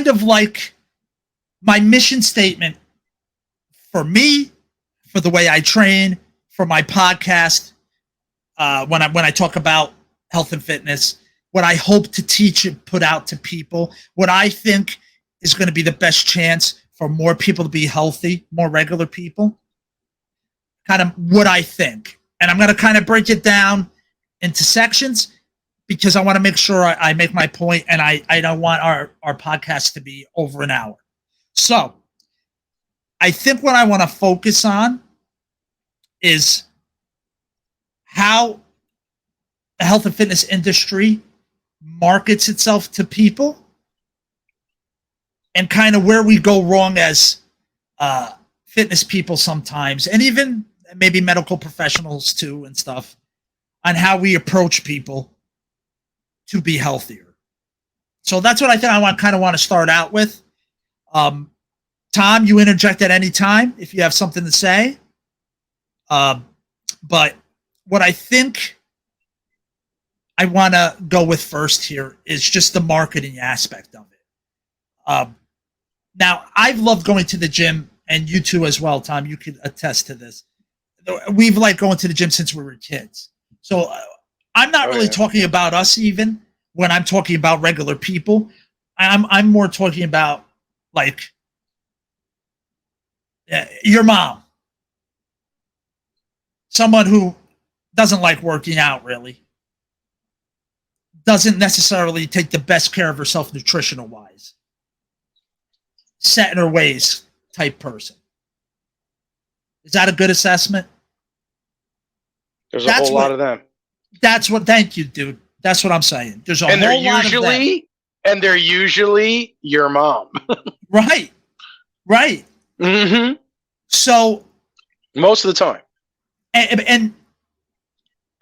kind of like my mission statement for me, for the way I train, for my podcast, when I talk about health and fitness, what I hope to teach and put out to people, what I think is going to be the best chance for more people to be healthy, more regular people, kind of what I think. And I'm going to kind of break it down into sections because I want to make sure I make my point, and I don't want our podcast to be over an hour. So I think what I want to focus on is how the health and fitness industry markets itself to people and kind of where we go wrong as fitness people sometimes, and even maybe medical professionals too and stuff, on how we approach people to be healthier. So that's what I think I want to start out with. Tom, you interject at any time if you have something to say. But what I think I want to go with first here is just the marketing aspect of it. Now, I've loved going to the gym, and you too as well, Tom. You can attest to this. We've liked going to the gym since we were kids. So I'm not really talking about us even when I'm talking about regular people. I'm more talking about like your mom. Someone who doesn't like working out really. Doesn't necessarily take the best care of herself nutritional wise. Set in her ways type person. Is that a good assessment? There's a whole lot of them. Thank you, dude. That's what I'm saying. There's a whole lot of them. And they're usually your mom. Right. Mm-hmm. So. Most of the time. And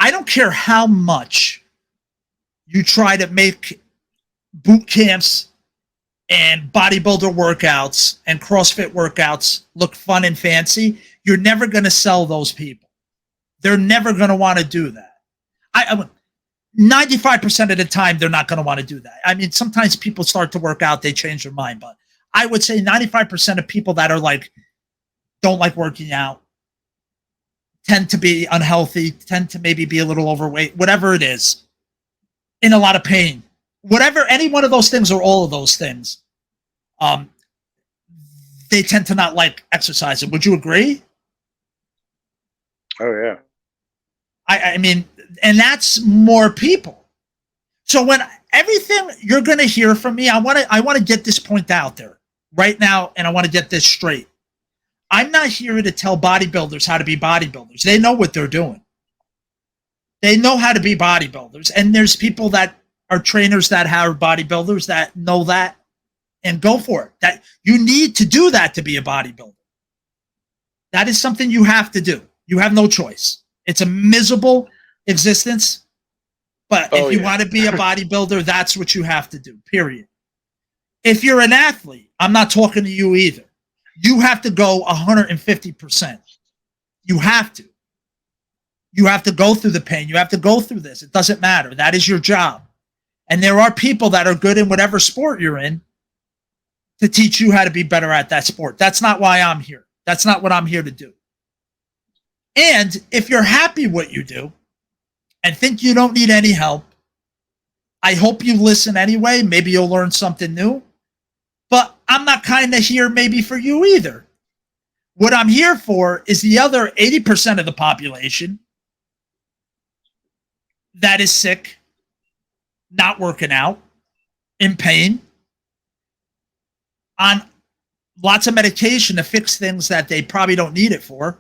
I don't care how much you try to make boot camps and bodybuilder workouts and CrossFit workouts look fun and fancy, you're never going to sell those people. They're never going to want to do that. 95% of the time, they're not going to want to do that. I mean, sometimes people start to work out, they change their mind, but I would say 95% of people that are like, don't like working out, tend to be unhealthy, tend to maybe be a little overweight, whatever it is, in a lot of pain, whatever, any one of those things or all of those things, they tend to not like exercising. Would you agree? Oh, yeah. I mean, and that's more people. So when everything you're going to hear from me, I want to get this point out there right now, and I want to get this straight. I'm not here to tell bodybuilders how to be bodybuilders. They know what they're doing. They know how to be bodybuilders. And there's people that are trainers that are bodybuilders that know that and go for it. That you need to do that to be a bodybuilder. That is something you have to do. You have no choice. It's a miserable existence. But if you want to be a bodybuilder, that's what you have to do, period. If you're an athlete, I'm not talking to you either. You have to go 150%. You have to. You have to go through the pain. You have to go through this. It doesn't matter. That is your job. And there are people that are good in whatever sport you're in to teach you how to be better at that sport. That's not why I'm here. That's not what I'm here to do. And if you're happy with what you do and think you don't need any help, I hope you listen anyway. Maybe you'll learn something new. But I'm not kind of here maybe for you either. What I'm here for is the other 80% of the population that is sick, not working out, in pain, on lots of medication to fix things that they probably don't need it for,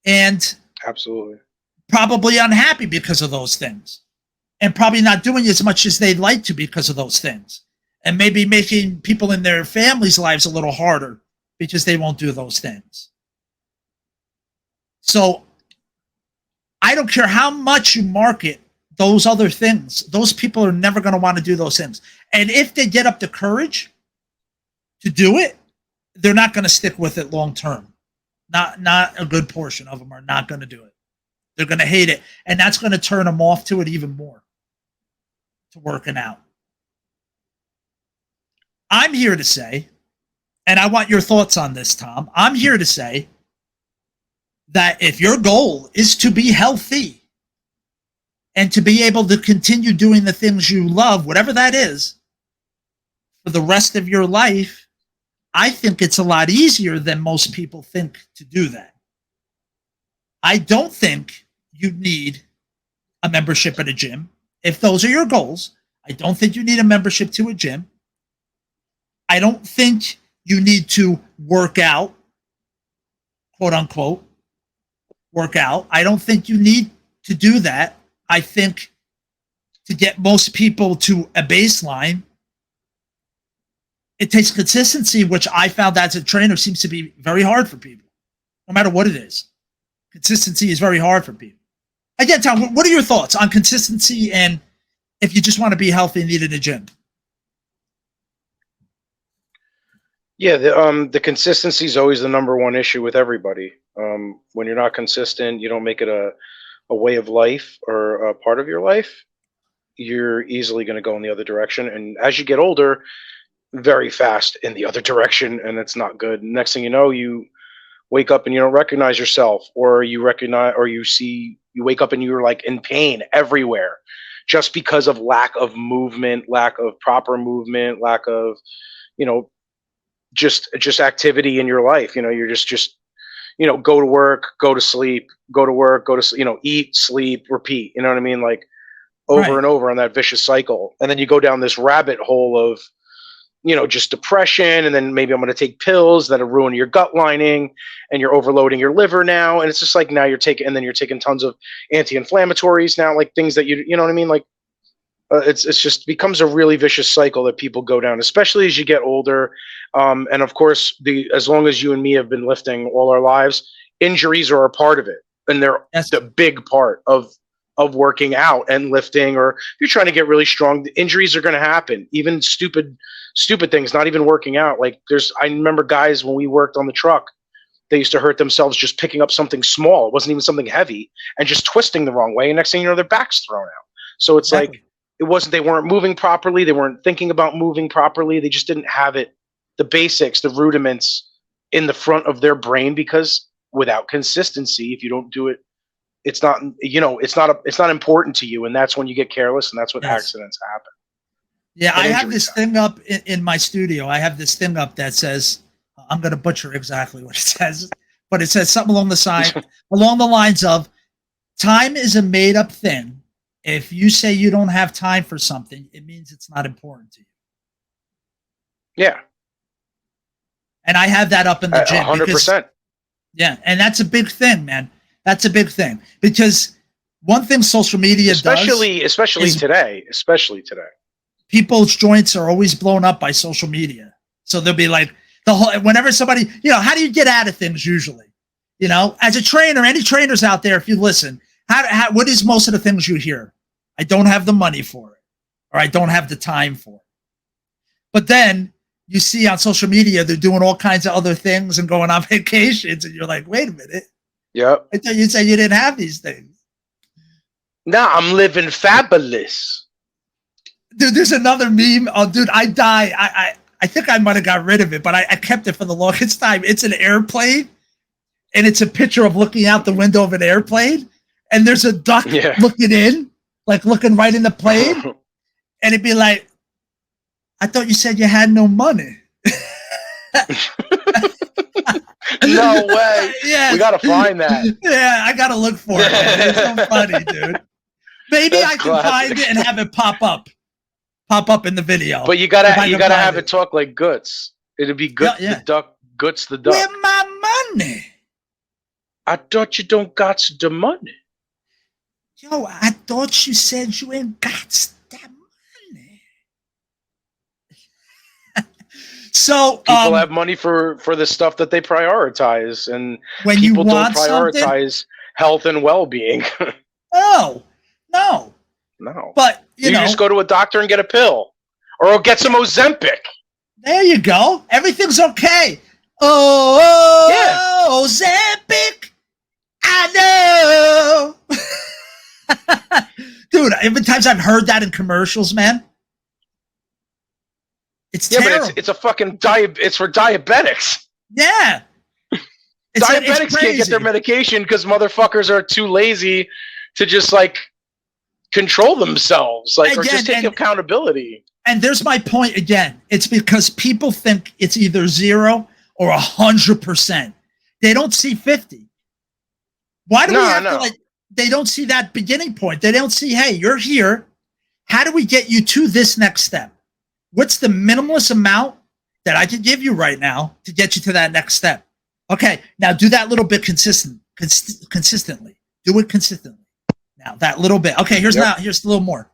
and absolutely probably unhappy because of those things, and probably not doing as much as they'd like to because of those things, and maybe making people in their families' lives a little harder because they won't do those things. So I don't care how much you market those other things. Those people are never going to want to do those things. And if they get up the courage to do it, they're not going to stick with it long term. Not a good portion of them are not going to do it. They're going to hate it. And that's going to turn them off to it even more, to working out. I'm here to say, and I want your thoughts on this, Tom. I'm here to say that if your goal is to be healthy and to be able to continue doing the things you love, whatever that is, for the rest of your life, I think it's a lot easier than most people think to do that. I don't think you need a membership at a gym. If those are your goals, I don't think you need a membership to a gym. I don't think you need to work out, quote unquote, work out. I don't think you need to do that. I think to get most people to a baseline, it takes consistency, which I found as a trainer seems to be very hard for people, no matter what it is. Consistency is very hard for people. Again, Tom, what are your thoughts on consistency and if you just want to be healthy and need in a gym? Yeah, the consistency is always the number one issue with everybody. When you're not consistent, you don't make it a way of life or a part of your life, you're easily going to go in the other direction. And as you get older, very fast in the other direction, and it's not good. Next thing you know, you wake up and you don't recognize yourself, or you wake up and you're like in pain everywhere just because of lack of movement, lack of proper movement, lack of, just activity in your life. You're just go to work, go to sleep, go to work, go to eat, sleep, repeat. You know what I mean? Like over and over on that vicious cycle. And then you go down this rabbit hole of just depression, and then maybe I'm going to take pills that'll ruin your gut lining, and you're overloading your liver now. And it's just like now you're taking tons of anti-inflammatories now, like things that you know what I mean? Like it's just becomes a really vicious cycle that people go down, especially as you get older. And of course, as long as you and me have been lifting all our lives, injuries are a part of it, and they're the big part of working out and lifting. Or if you're trying to get really strong, the injuries are going to happen. Even stupid things, not even working out. Like I remember guys when we worked on the truck, they used to hurt themselves just picking up something small. It wasn't even something heavy, and just twisting the wrong way. And next thing you know, their back's thrown out. So it's like, they weren't moving properly. They weren't thinking about moving properly. They just didn't have the basics, the rudiments in the front of their brain, because without consistency, if you don't do it, it's not important to you. And that's when you get careless, and that's when accidents happen. Yeah. I have this thing up in my studio. I have this thing up that says, I'm going to butcher exactly what it says, but it says something along the lines of, time is a made up thing. If you say you don't have time for something, it means it's not important to you. Yeah. And I have that up in the gym. 100%. Yeah. And that's a big thing, man. That's a big thing, because one thing social media especially today, people's joints are always blown up by social media. So they'll be like whenever somebody, how do you get out of things usually? As a trainer, any trainers out there, if you listen, what is most of the things you hear? I don't have the money for it, or I don't have the time for it. But then you see on social media, they're doing all kinds of other things and going on vacations, and you're like, wait a minute. Yep. I thought you said you didn't have these things. Nah, I'm living fabulous. Dude, there's another meme. Oh, dude, I die. I think I might have got rid of it, but I kept it for the longest time. It's an airplane, and it's a picture of looking out the window of an airplane, and there's a duck looking in, like looking right in the plane, and it'd be like, I thought you said you had no money. No way. Yeah. We got to find that. Yeah, I got to look for it. Man. It's so funny, dude. Maybe I can find it and have it pop up in the video. But you gotta have it talk like Guts. It'd be Guts the duck, Guts the duck. Where my money? I thought you don't got the money. Yo, I thought you said you ain't got that money. So people have money for the stuff that they prioritize, and when people don't prioritize health and well-being. No. But you just go to a doctor and get a pill, or get some Ozempic. There you go. Everything's okay. Ozempic. I know. Dude, every time I've heard that in commercials, man, It's Yeah, terrible. but it's a fucking it's for diabetics. Yeah. Diabetics can't get their medication because motherfuckers are too lazy to just like control themselves, like, or just take accountability. And there's my point again. It's because people think it's either 0 or 100%. They don't see 50. Why do we have to like? They don't see that beginning point. They don't see, hey, you're here. How do we get you to this next step? What's the minimalist amount that I can give you right now to get you to that next step? Okay, now do that little bit consistently. Do it consistently. Now that little bit. Okay, here's a little more.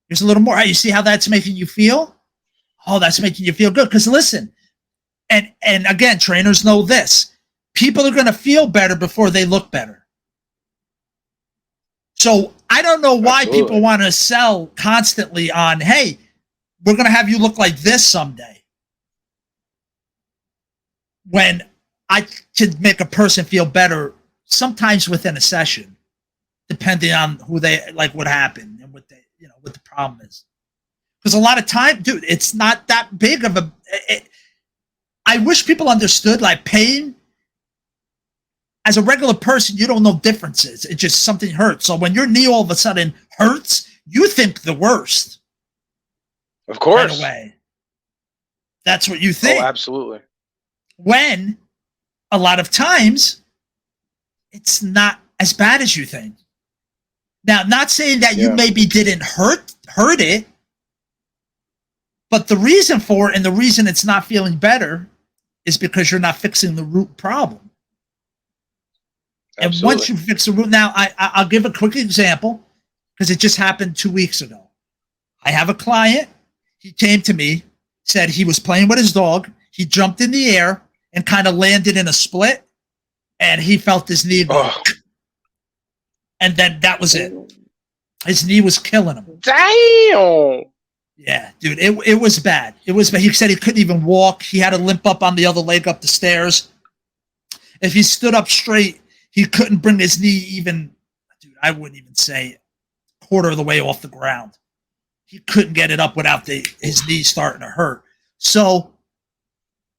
Here's a little more. You see how that's making you feel? Oh, that's making you feel good. Because listen, and again, trainers know this. People are going to feel better before they look better. So I don't know why people want to sell constantly on, hey, we're going to have you look like this someday. When I can make a person feel better sometimes within a session, depending on who they like, what happened and what they, what the problem is. Because a lot of time, dude, it's not that big of a. I wish people understood like pain. As a regular person, you don't know differences. It's just something hurts. So when your knee all of a sudden hurts, you think the worst. Of course. Right away. That's what you think. Oh, absolutely. When a lot of times it's not as bad as you think. Now, not saying that you maybe didn't hurt it, but the reason for it and the reason it's not feeling better is because you're not fixing the root problem. And once you fix the root, now I'll give a quick example because it just happened 2 weeks ago. I have a client. He came to me, said he was playing with his dog. He jumped in the air and kind of landed in a split, and he felt his knee go. And then that was it. His knee was killing him. Damn. Yeah, dude, it was bad. It was bad. He said he couldn't even walk. He had to limp up on the other leg up the stairs. If he stood up straight, he couldn't bring his knee even, dude, I wouldn't even say quarter of the way off the ground. He couldn't get it up without his knee starting to hurt. So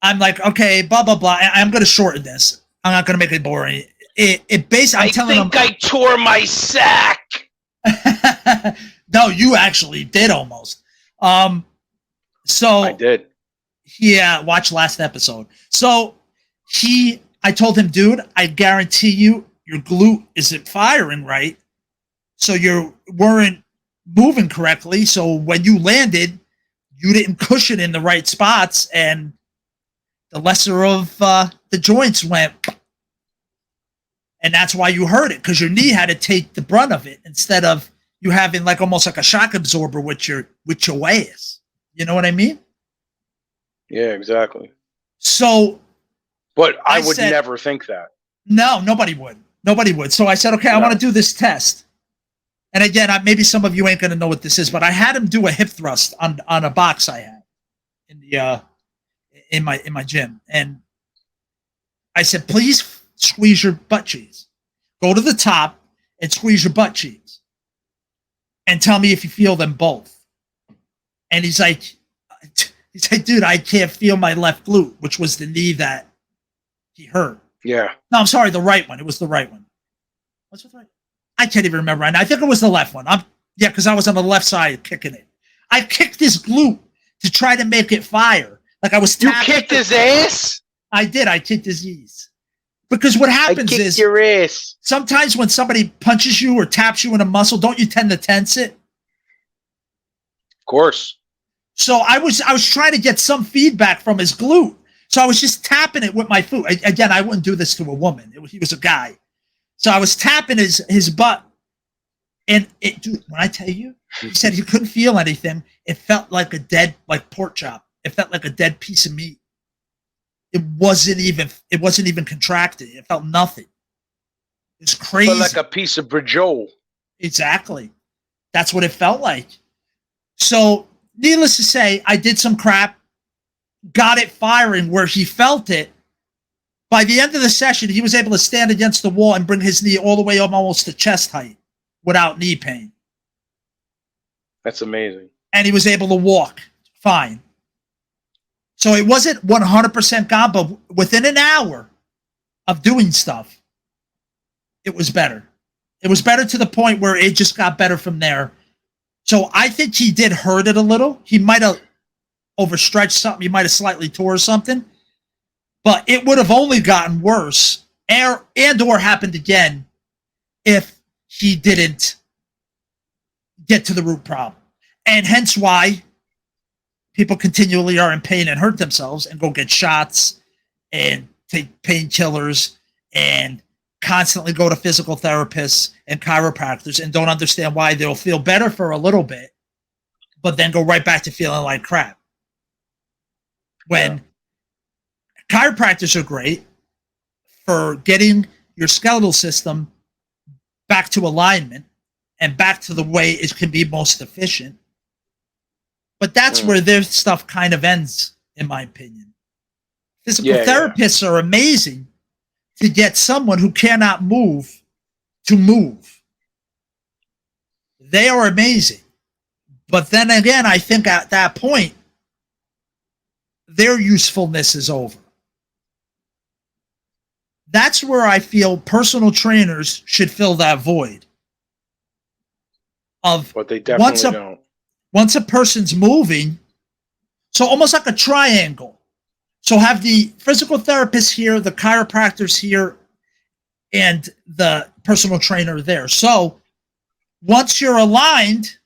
I'm like, okay, blah, blah, blah. I'm going to shorten this. I'm not going to make it boring. It basically, I'm telling him. I tore my sack. No, you actually did almost. So I did. Yeah, watch last episode. So I told him, dude, I guarantee you your glute isn't firing right. So you weren't moving correctly. So when you landed, you didn't cushion in the right spots, and the lesser of the joints went. And that's why you hurt it, because your knee had to take the brunt of it instead of you having like almost like a shock absorber with your waist. You know what I mean? Yeah, exactly. So, but I would never think that. No, nobody would. Nobody would. So I said, okay, I want to do this test. And again, maybe some of you ain't going to know what this is, but I had him do a hip thrust on a box I had in my gym, and I said, please squeeze your butt cheeks. Go to the top and squeeze your butt cheeks, and tell me if you feel them both. And he's like, dude, I can't feel my left glute, which was the knee that he hurt. Yeah. No, I'm sorry, the right one. It was the right one. What's with the right? I can't even remember right now. I think it was the left one. Because I was on the left side kicking it. I kicked his glute to try to make it fire. Like I was tapping. You kicked his ass? I did. I kicked his knees. Because what happens is your ass. Sometimes when somebody punches you or taps you in a muscle, don't you tend to tense it? Of course. So I was trying to get some feedback from his glute. So I was just tapping it with my foot. Again, I wouldn't do this to a woman. He was a guy. So I was tapping his butt. And dude, when I tell you, he said he couldn't feel anything. It felt like a dead, like pork chop. It felt like a dead piece of meat. It wasn't even contracted. It felt nothing. It's crazy. Felt like a piece of brajol. Exactly. That's what it felt like. So, needless to say, I did some crap, got it firing where he felt it. By the end of the session, he was able to stand against the wall and bring his knee all the way up almost to chest height without knee pain. That's amazing. And he was able to walk fine. So it wasn't 100% gone, but within an hour of doing stuff, it was better. It was better to the point where it just got better from there. So I think he did hurt it a little. He might have overstretched something. He might have slightly tore something. But it would have only gotten worse and or happened again if he didn't get to the root problem. And hence why people continually are in pain and hurt themselves and go get shots and take painkillers and constantly go to physical therapists and chiropractors and don't understand why they'll feel better for a little bit, but then go right back to feeling like crap. When chiropractors are great for getting your skeletal system back to alignment and back to the way it can be most efficient. But that's where their stuff kind of ends, in my opinion. Physical therapists are amazing to get someone who cannot move to move. They are amazing. But then again, I think at that point, their usefulness is over. That's where I feel personal trainers should fill that void. But they definitely don't. Once a person's moving, so almost like a triangle. So have the physical therapist here, the chiropractors here, and the personal trainer there. So once you're aligned,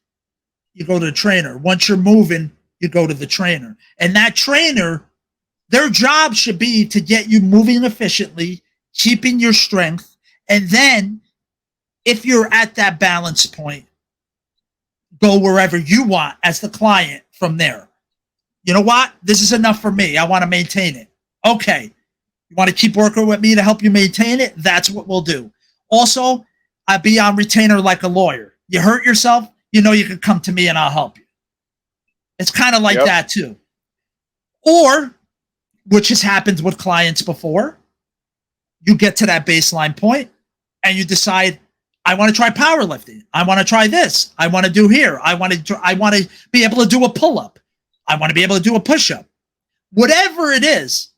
you go to the trainer. Once you're moving, you go to the trainer. And that trainer, their job should be to get you moving efficiently, keeping your strength. And then if you're at that balance point, go wherever you want as the client from there. You know what? This is enough for me. I want to maintain it. Okay. You want to keep working with me to help you maintain it? That's what we'll do. Also, I'll be on retainer like a lawyer. You hurt yourself, you know you can come to me and I'll help you. It's kind of like that too. Or, which has happened with clients before, you get to that baseline point and you decide, I want to try powerlifting. I want to try this. I want to do here. I want to be able to do a pull-up. I want to be able to do a push-up. Whatever it is,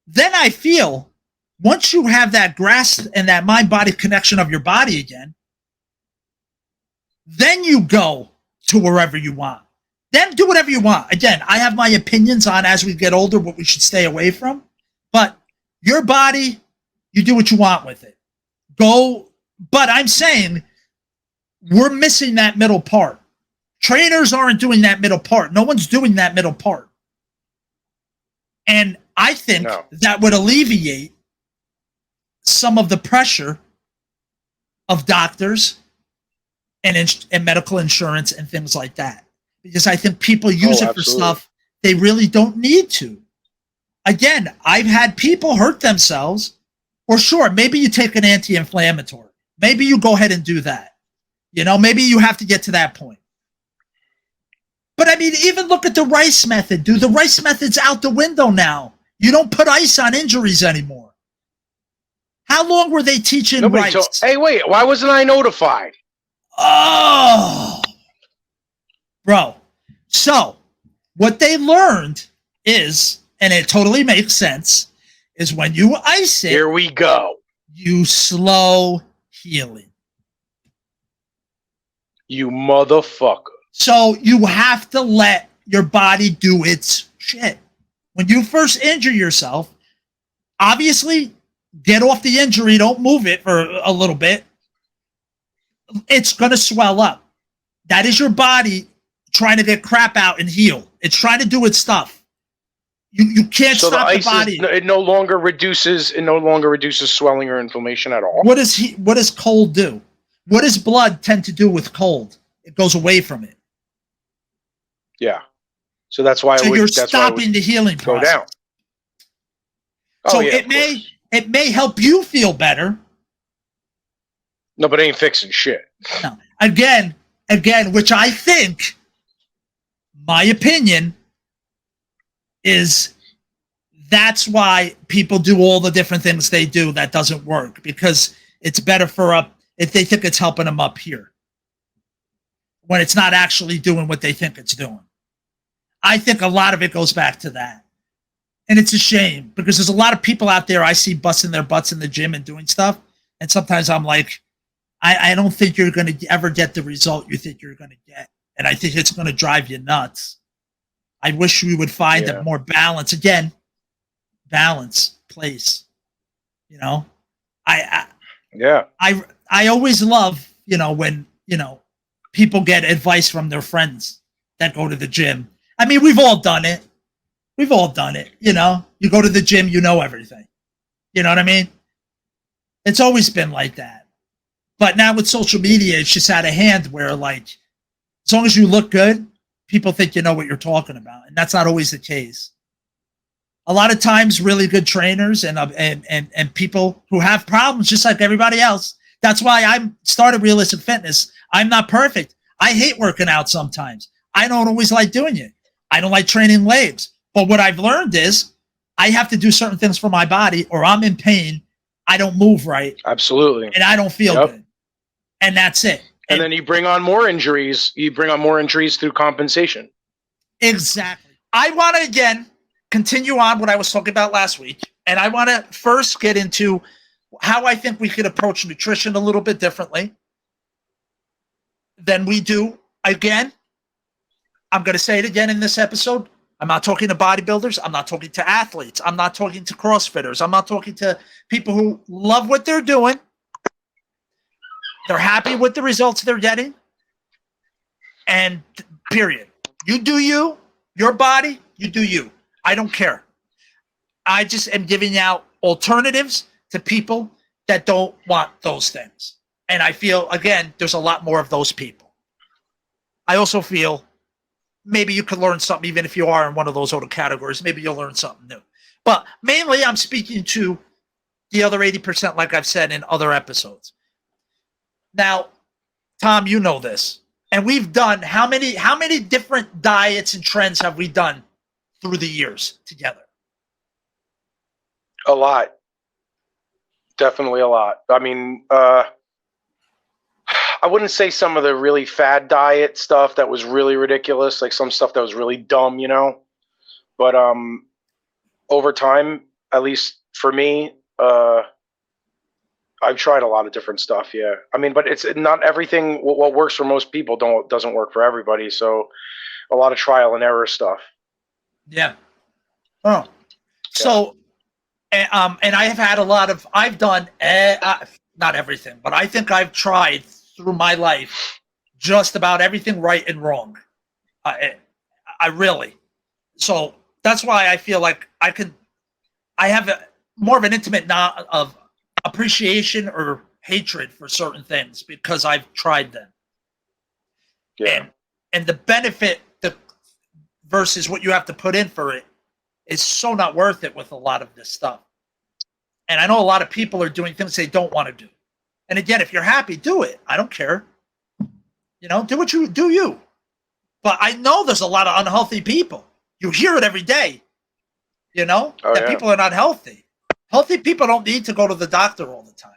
then I feel once you have that grasp and that mind-body connection of your body again, then you go to wherever you want. Then do whatever you want. Again, I have my opinions on as we get older what we should stay away from. But your body, you do what you want with it. Go. But I'm saying we're missing that middle part. Trainers aren't doing that middle part. No one's doing that middle part. And I think that would alleviate some of the pressure of doctors and medical insurance and things like that. Because I think people use it for stuff they really don't need to. Again, I've had people hurt themselves, or sure, maybe you take an anti-inflammatory. Maybe you go ahead and do that. You know, maybe you have to get to that point. But I mean, even look at the Rice method, dude. The Rice method's out the window now. You don't put ice on injuries anymore. How long were they teaching Rice? Hey, wait, why wasn't I notified? Oh, bro. So what they learned is, and it totally makes sense, is when you ice it, here we go. You slow healing. You motherfucker. So you have to let your body do its shit. When you first injure yourself, obviously get off the injury, don't move it for a little bit. It's going to swell up. That is your body trying to get crap out and heal. It's trying to do its stuff. You can't stop the body. It no longer reduces swelling or inflammation at all. What does cold do? What does blood tend to do with cold? It goes away from it. Yeah. So that's why you're stopping the healing process. Go down. So it may help you feel better. No, but it ain't fixing shit. No. Again, which I think, my opinion, is that's why people do all the different things they do that doesn't work, because it's better if they think it's helping them up here when it's not actually doing what they think it's doing. I think a lot of it goes back to that. And it's a shame because there's a lot of people out there I see busting their butts in the gym and doing stuff. And sometimes I'm like, I don't think you're going to ever get the result you think you're going to get. And I think it's going to drive you nuts. I wish we would find a more balance. Again, balance, place. You know, I always love, when, people get advice from their friends that go to the gym. I mean, we've all done it. We've all done it. You go to the gym, you know everything. You know what I mean? It's always been like that. But now with social media, it's just out of hand where, like, as long as you look good, people think you know what you're talking about. And that's not always the case. A lot of times, really good trainers and people who have problems, just like everybody else. That's why I started Realistic Fitness. I'm not perfect. I hate working out sometimes. I don't always like doing it. I don't like training legs. But what I've learned is I have to do certain things for my body or I'm in pain. I don't move right. Absolutely. And I don't feel good. And that's it. And then you bring on more injuries. You bring on more injuries through compensation. Exactly. I want to, again, continue on what I was talking about last week. And I want to first get into how I think we could approach nutrition a little bit differently than we do. Again, I'm going to say it again in this episode. I'm not talking to bodybuilders. I'm not talking to athletes. I'm not talking to CrossFitters. I'm not talking to people who love what they're doing. They're happy with the results they're getting. And period. You do you, your body, you do you. I don't care. I just am giving out alternatives to people that don't want those things. And I feel, again, there's a lot more of those people. I also feel maybe you could learn something, even if you are in one of those other categories. Maybe you'll learn something new. But mainly I'm speaking to the other 80%, like I've said in other episodes. Now, Tom, you know this. And we've done, how many different diets and trends have we done through the years together? A lot. Definitely a lot. I mean, I wouldn't say some of the really fad diet stuff that was really ridiculous, like some stuff that was really dumb, But over time, at least for me, I've tried a lot of different stuff. Yeah. I mean, but it's not everything. What works for most people doesn't work for everybody. So a lot of trial and error stuff. Yeah. Oh, so, and I have had I've done, not everything, but I think I've tried through my life just about everything right and wrong. I really, so that's why I feel like I have more of an intimate of appreciation or hatred for certain things because I've tried them. Yeah. And the benefit versus what you have to put in for it is so not worth it with a lot of this stuff. And I know a lot of people are doing things they don't want to do. And again, if you're happy, do it. I don't care. Do what you do. But I know there's a lot of unhealthy people. You hear it every day. People are not healthy. Healthy people don't need to go to the doctor all the time.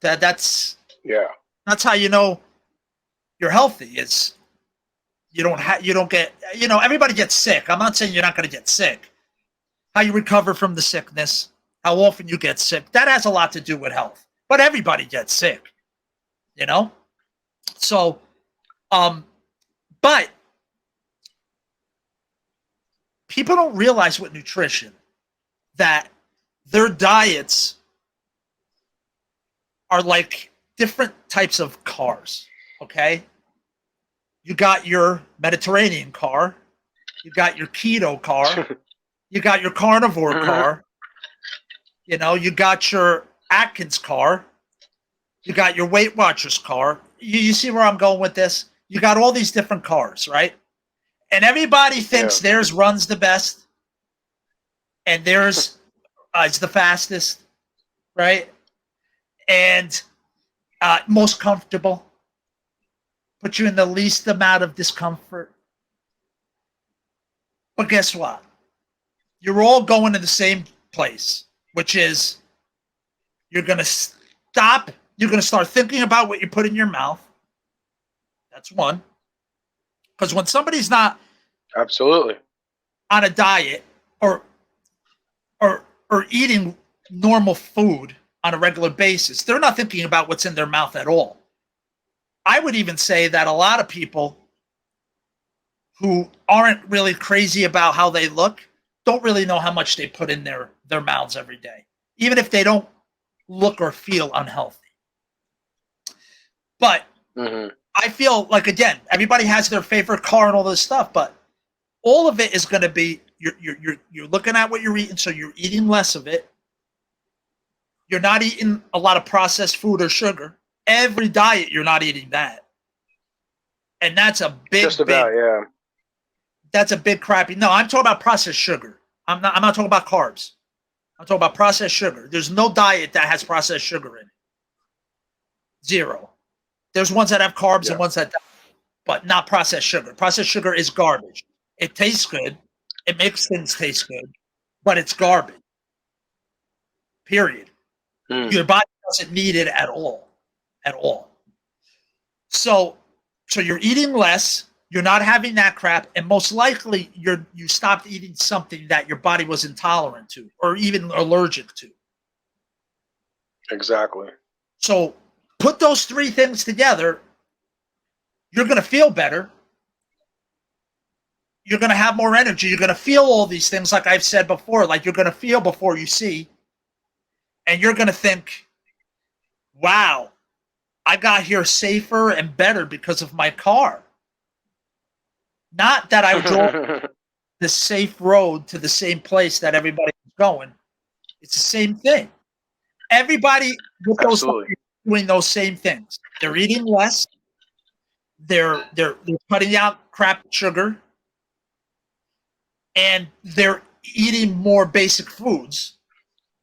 That's how you know you're healthy. Is you don't get, everybody gets sick. I'm not saying you're not going to get sick. How you recover from the sickness, how often you get sick, that has a lot to do with health. But everybody gets sick, So, but people don't realize with nutrition that their diets are like different types of cars, okay? You got your Mediterranean car, you got your keto car, you got your carnivore car, you got your Atkins car, you got your Weight Watchers car. You see where I'm going with this? You got all these different cars, right? And everybody thinks theirs runs the best and theirs is the fastest, right? And most comfortable. Put you in the least amount of discomfort. But guess what? You're all going to the same place, which is you're going to start thinking about what you put in your mouth. That's one. Because when somebody's not absolutely on a diet or eating normal food on a regular basis, they're not thinking about what's in their mouth at all. I would even say that a lot of people who aren't really crazy about how they look don't really know how much they put in their mouths every day, even if they don't look or feel unhealthy. But I feel like, again, everybody has their favorite car and all this stuff, but all of it is going to be you're looking at what you're eating, so you're eating less of it. You're not eating a lot of processed food or sugar. Every diet, you're not eating that, and that's a big, just about, yeah. That's a big crappy. No, I'm talking about processed sugar. I'm not talking about carbs. I'm talking about processed sugar. There's no diet that has processed sugar in it. Zero. There's ones that have carbs and ones that don't, but not processed sugar. Processed sugar is garbage. It tastes good. It makes things taste good, but it's garbage. Period. Your body doesn't need it at all. At all. So you're eating less. You're not having that crap, and most likely you stopped eating something that your body was intolerant to or even allergic to. Exactly. So put those three things together, you're going to feel better. You're going to have more energy. You're going to feel all these things, like I've said before, like you're going to feel before you see, and you're going to think, wow, I got here safer and better because of my car. Not that I drove the safe road to the same place that everybody was going. It's the same thing. Everybody with those doing those same things. They're eating less. They're cutting out crap sugar, and they're eating more basic foods.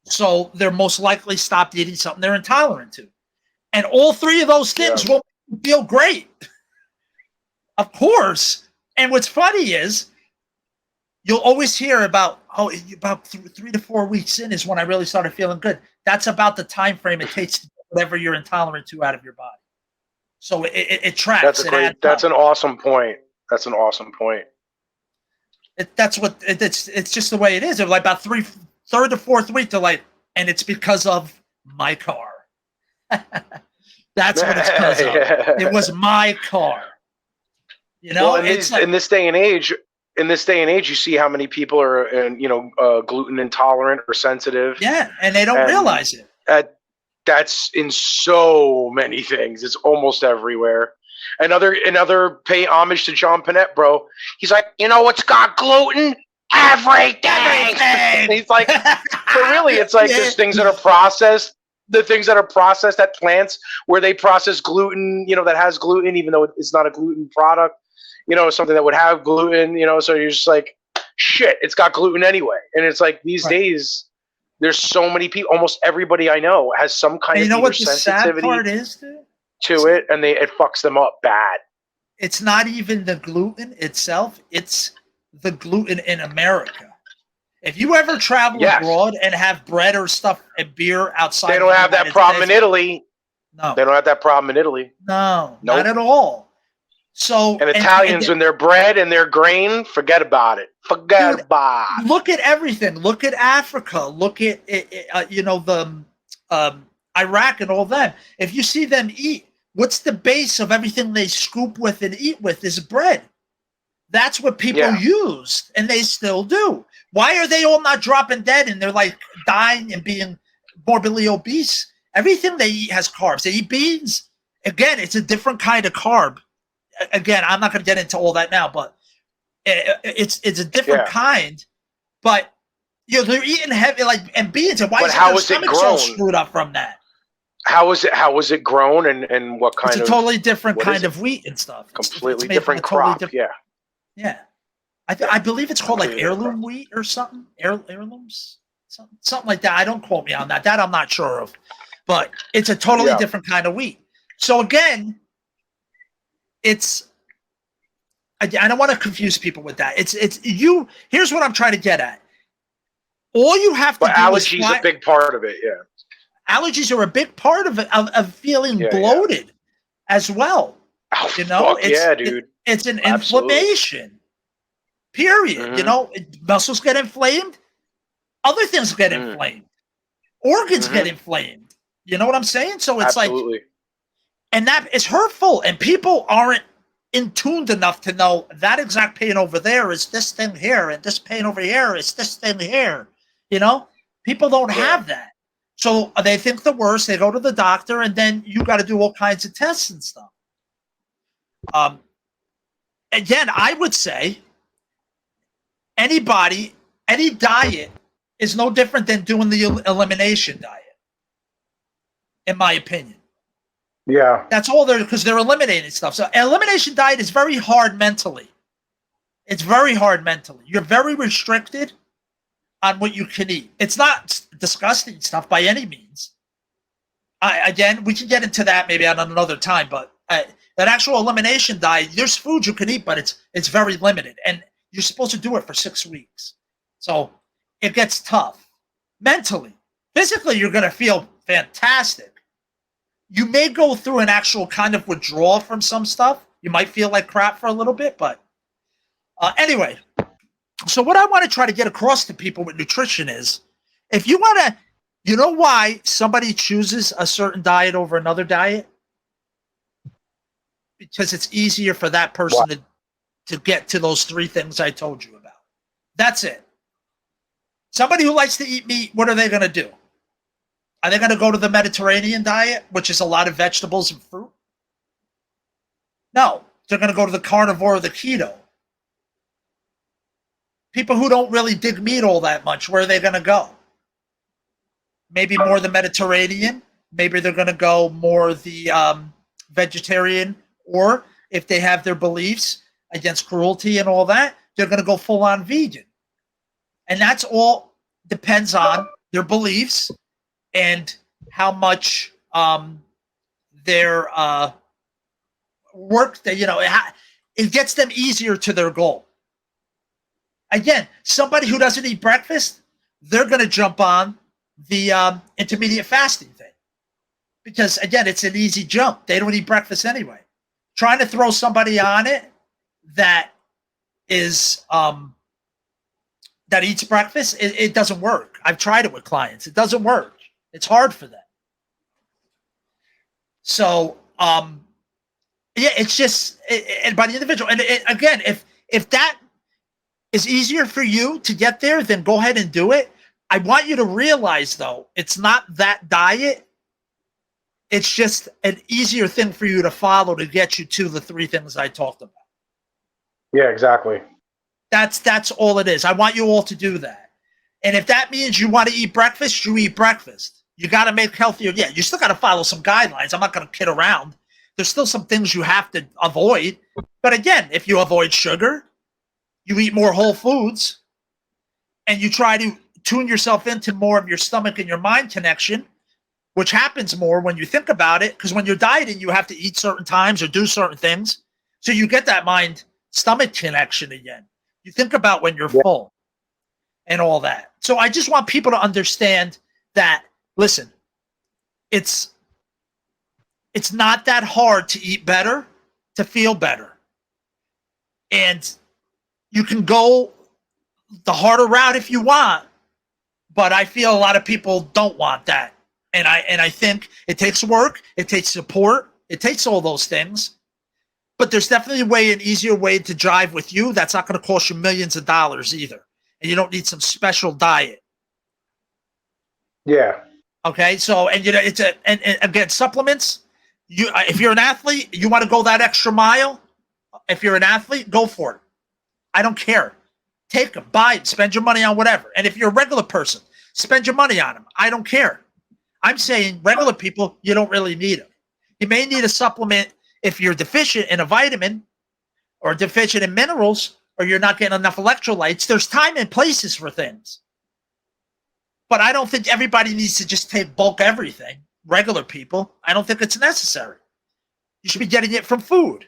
So they're most likely stopped eating something they're intolerant to. And all three of those things will feel great. Of course. And what's funny is you'll always hear about 3 to 4 weeks in is when I really started feeling good. That's about the time frame it takes to get whatever you're intolerant to out of your body. So it tracks. That's an awesome point. That's an awesome point. It's just the way it is. They're like about third to fourth week, they're like, and it's because of my car. That's what it's because of. It was my car. You know, well, in this day and age, you see how many people are, gluten intolerant or sensitive. Yeah, and they don't realize it. That's in so many things. It's almost everywhere. Another pay homage to John Panette, bro. He's like, what's got gluten? Everything. He's like, but really, it's like there's things that are processed. The things that are processed at plants where they process gluten, that has gluten, even though it's not a gluten product. Something that would have gluten, so you're just like, shit, it's got gluten anyway. And it's like these days, there's so many people, almost everybody I know has some kind of what the sensitivity sad part is, dude? To it, and it fucks them up bad. It's not even the gluten itself, it's the gluten in America. If you ever travel abroad and have bread or stuff and beer outside, they don't have that problem in Italy. No. They don't have that problem in Italy. No, not at all. So and Italians and their bread and their grain, forget about it. Forget about it. Look at everything. Look at Africa. Look at the Iraq and all that. If you see them eat, what's the base of everything they scoop with and eat with is bread. That's what people used, and they still do. Why are they all not dropping dead and they're like dying and being morbidly obese? Everything they eat has carbs. They eat beans. Again, it's a different kind of carb. Again, I'm not going to get into all that now, but it's a different kind. But they're eating heavy and beans. And why is their stomach so screwed up from that? How was it grown and what kind of? It's a totally different kind of wheat and stuff. Completely different crop. Yeah. I believe it's called like heirloom wheat or something. Heirlooms, something like that. I don't quote me on that. That I'm not sure of, but it's a totally different kind of wheat. So again, I don't want to confuse people with that. Here's what I'm trying to get at. All you have to do allergies is a big part of it. Yeah. Allergies are a big part of it, of feeling bloated as well. Oh, dude. It's an inflammation. Period. Mhm. You know, muscles get inflamed, other things get inflamed, organs get inflamed. You know what I'm saying? So it's like, Absolutely. and that is hurtful, and people aren't in tuned enough to know that exact pain over there is this thing here, and this pain over here is this thing here. You know, people don't have that. So they think the worst. They go to the doctor, and then you got to do all kinds of tests and stuff. Again, I would say anybody, any diet is no different than doing the elimination diet, in my opinion. Yeah. That's all they're, because they're eliminating stuff. So elimination diet is very hard mentally. It's very hard mentally. You're very restricted on what you can eat. It's not disgusting stuff by any means. Again, we can get into that maybe on another time, but that actual elimination diet, there's food you can eat, but it's very limited, and you're supposed to do it for 6 weeks. So it gets tough mentally. Physically, you're going to feel fantastic. You may go through an actual kind of withdrawal from some stuff. You might feel like crap for a little bit, but anyway. So what I want to try to get across to people with nutrition is, if you want to, you know why somebody chooses a certain diet over another diet? Because it's easier for that person to get to those 3 things I told you about. That's it. Somebody who likes to eat meat, what are they going to do? Are they going to go to the Mediterranean diet, which is a lot of vegetables and fruit? No, they're going to go to the carnivore or the keto. People who don't really dig meat all that much, where are they going to go? Maybe more the Mediterranean. Maybe they're going to go more the vegetarian, or if they have their beliefs against cruelty and all that, they're going to go full on vegan. And that's all depends on their beliefs and how much their work, it gets them easier to their goal. Again, somebody who doesn't eat breakfast, they're going to jump on the intermediate fasting thing. Because, again, it's an easy jump. They don't eat breakfast anyway. Trying to throw somebody on it that is that eats breakfast, it doesn't work. I've tried it with clients. It doesn't work. It's hard for them. So, it's just, and by the individual. And again, if that is easier for you to get there, then go ahead and do it. I want you to realize, though, it's not that diet. It's just an easier thing for you to follow to get you to the 3 things I talked about. Yeah, exactly. That's all it is. I want you all to do that. And if that means you want to eat breakfast, you eat breakfast. You got to make healthier. Yeah, you still got to follow some guidelines. I'm not going to kid around. There's still some things you have to avoid. But again, if you avoid sugar, you eat more whole foods, and you try to tune yourself into more of your stomach and your mind connection, which happens more when you think about it, because when you're dieting, you have to eat certain times or do certain things. So you get that mind-stomach connection again. You think about when you're full and all that. So I just want people to understand that, listen, it's not that hard to eat better, to feel better. And you can go the harder route if you want, but I feel a lot of people don't want that. And I think it takes work, it takes support, it takes all those things. But there's definitely an easier way to drive with you that's not going to cost you millions of dollars either. And you don't need some special diet. Yeah. Okay, so and again, supplements. If you're an athlete, you want to go that extra mile. If you're an athlete, go for it. I don't care. Take them, buy them, spend your money on whatever. And if you're a regular person, spend your money on them. I don't care. I'm saying regular people, you don't really need them. You may need a supplement if you're deficient in a vitamin or deficient in minerals, or you're not getting enough electrolytes. There's time and places for things. But I don't think everybody needs to just take bulk everything. Regular people, I don't think it's necessary. You should be getting it from food.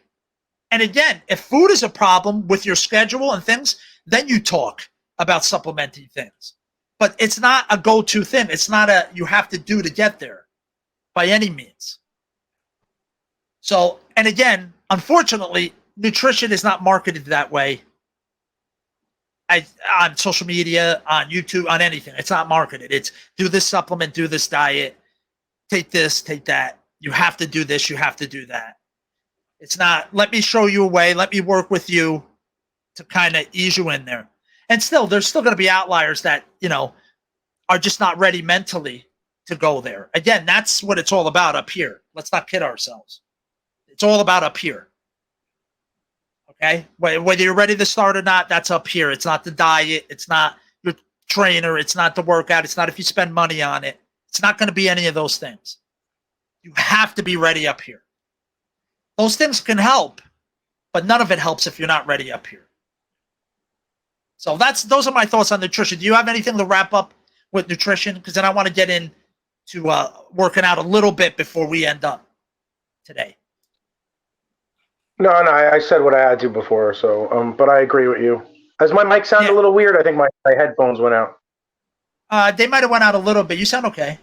And again, if food is a problem with your schedule and things, then you talk about supplementing things. But it's not a go-to thing. It's not a you have to do to get there by any means. So, and again, unfortunately, nutrition is not marketed that way on social media, on YouTube, on anything. It's not marketed. It's do this supplement, do this diet, take this, take that. You have to do this, you have to do that. It's not, let me show you a way, let me work with you to kind of ease you in there. And still, there's still going to be outliers that, are just not ready mentally to go there. Again, that's what it's all about up here. Let's not kid ourselves. It's all about up here. Okay? Whether you're ready to start or not, that's up here. It's not the diet. It's not your trainer. It's not the workout. It's not if you spend money on it. It's not going to be any of those things. You have to be ready up here. Those things can help, but none of it helps if you're not ready up here. So those are my thoughts on nutrition. Do you have anything to wrap up with nutrition? Because then I want to get into working out a little bit before we end up today. No, I said what I had to before, so but I agree with you. As my mic sounded a little weird, I think my headphones went out. They might have went out a little bit. You sound okay.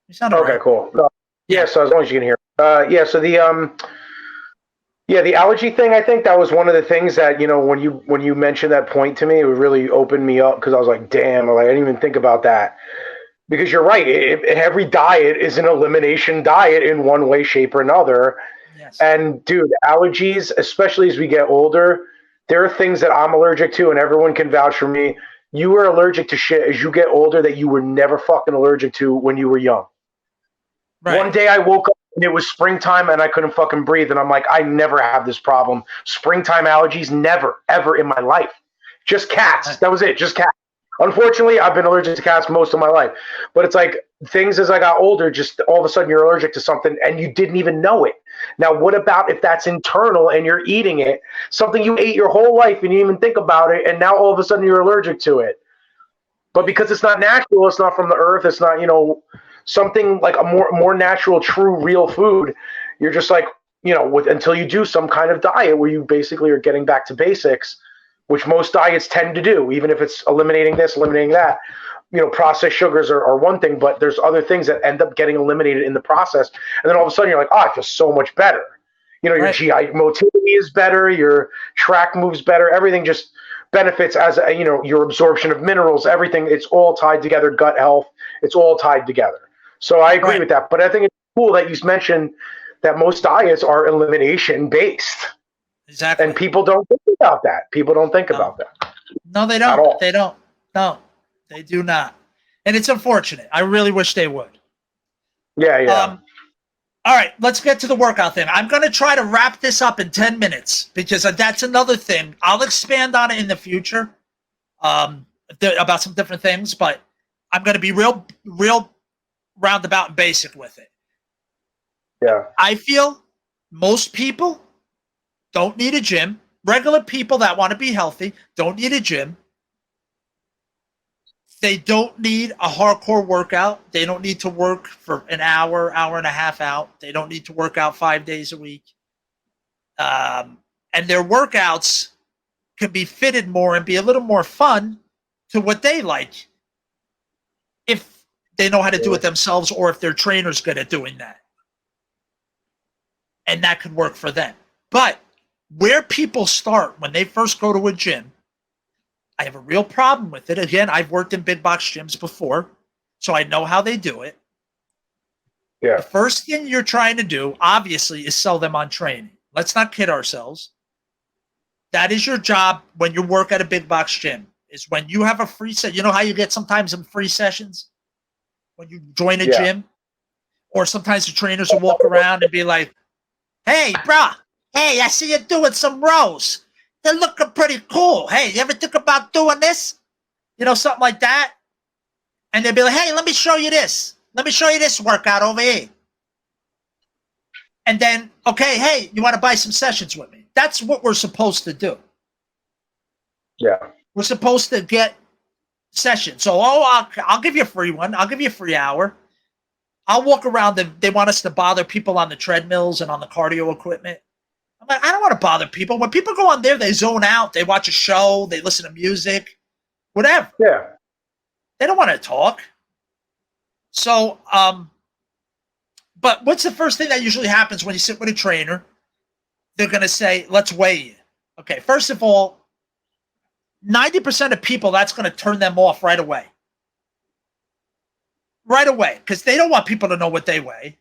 You sound okay. Right. Cool. No, yeah, so as long as you can hear. So the allergy thing, I think that was one of the things that, when you mentioned that point to me, it really opened me up because I was like, damn, I didn't even think about that. Because you're right, every diet is an elimination diet in one way, shape, or another. Yes. And dude, allergies, especially as we get older, there are things that I'm allergic to, and everyone can vouch for me. You are allergic to shit as you get older that you were never fucking allergic to when you were young. Right. One day I woke up and it was springtime and I couldn't fucking breathe. And I'm like, I never have this problem. Springtime allergies, never, ever in my life. Just cats. That was it. Just cats. Unfortunately, I've been allergic to cats most of my life. But it's like things as I got older, just all of a sudden you're allergic to something and you didn't even know it. Now, what about if that's internal and you're eating it, something you ate your whole life and you didn't even think about it, and now all of a sudden you're allergic to it? But because it's not natural, it's not from the earth, it's not, something like a more natural, true, real food, you're just like, until you do some kind of diet where you basically are getting back to basics, which most diets tend to do, even if it's eliminating this, eliminating that. Processed sugars are one thing, but there's other things that end up getting eliminated in the process. And then all of a sudden you're like, oh, I feel so much better. Your right. GI motility is better, your track moves better, everything just benefits as your absorption of minerals, everything, it's all tied together, gut health, it's all tied together. So I agree with that. But I think it's cool that you mentioned that most diets are elimination based. Exactly. And people don't think about that. People don't think about that. No, they don't. At all. They don't. No, they do not. And it's unfortunate. I really wish they would. Yeah. All right, let's get to the workout thing. I'm going to try to wrap this up in 10 minutes because that's another thing. I'll expand on it in the future about some different things, but I'm going to be real roundabout and basic with it. Yeah. I feel most people don't need a gym. Regular people that want to be healthy don't need a gym. They don't need a hardcore workout. They don't need to work for an hour, hour and a half out. They don't need to work out 5 days a week. And their workouts can be fitted more and be a little more fun to what they like if they know how to do it themselves or if their trainer's good at doing that. And that could work for them. But where people start when they first go to a gym, I have a real problem with it. Again, I've worked in big box gyms before, so I know how they do it. Yeah. The first thing you're trying to do, obviously, is sell them on training. Let's not kid ourselves. That is your job when you work at a big box gym, is when you have a free set. You know how you get sometimes some free sessions when you join a gym? Or sometimes the trainers will walk around and be like, hey, brah, hey, I see you doing some rows. They're looking pretty cool. Hey, you ever think about doing this? Something like that. And they'll be like, hey, let me show you this. Let me show you this workout over here. And then, okay, hey, you want to buy some sessions with me? That's what we're supposed to do. Yeah. We're supposed to get sessions. So, I'll give you a free one. I'll give you a free hour. I'll walk around. They want us to bother people on the treadmills and on the cardio equipment. I'm like, I don't want to bother people. When people go on there, they zone out. They watch a show. They listen to music, whatever. Yeah. They don't want to talk. So, but what's the first thing that usually happens when you sit with a trainer? They're going to say, let's weigh you. Okay, first of all, 90% of people, that's going to turn them off right away. Right away, because they don't want people to know what they weigh.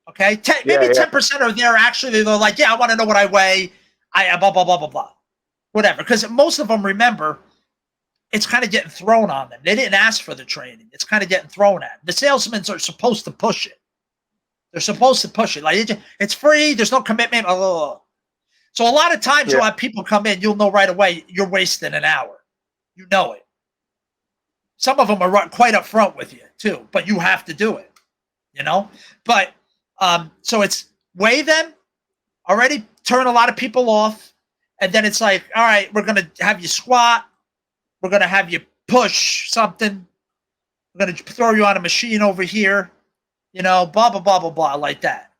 Okay, maybe 10% are there actually. They're like, yeah, I want to know what I weigh. I blah blah blah blah blah, whatever. Because most of them, remember, it's kind of getting thrown on them. They didn't ask for the training. It's kind of getting thrown at them. The salesmen are supposed to push it. They're supposed to push it. Like, it's free. There's no commitment. Blah, blah, blah. So a lot of times you'll have people come in. You'll know right away you're wasting an hour. You know it. Some of them are quite upfront with you too, but you have to do it. You know, but so it's weigh them. Already turn a lot of people off, and then it's like, all right, we're gonna have you squat. We're going to have you push something. We're going to throw you on a machine over here, you know, blah, blah, blah, blah, blah, like that.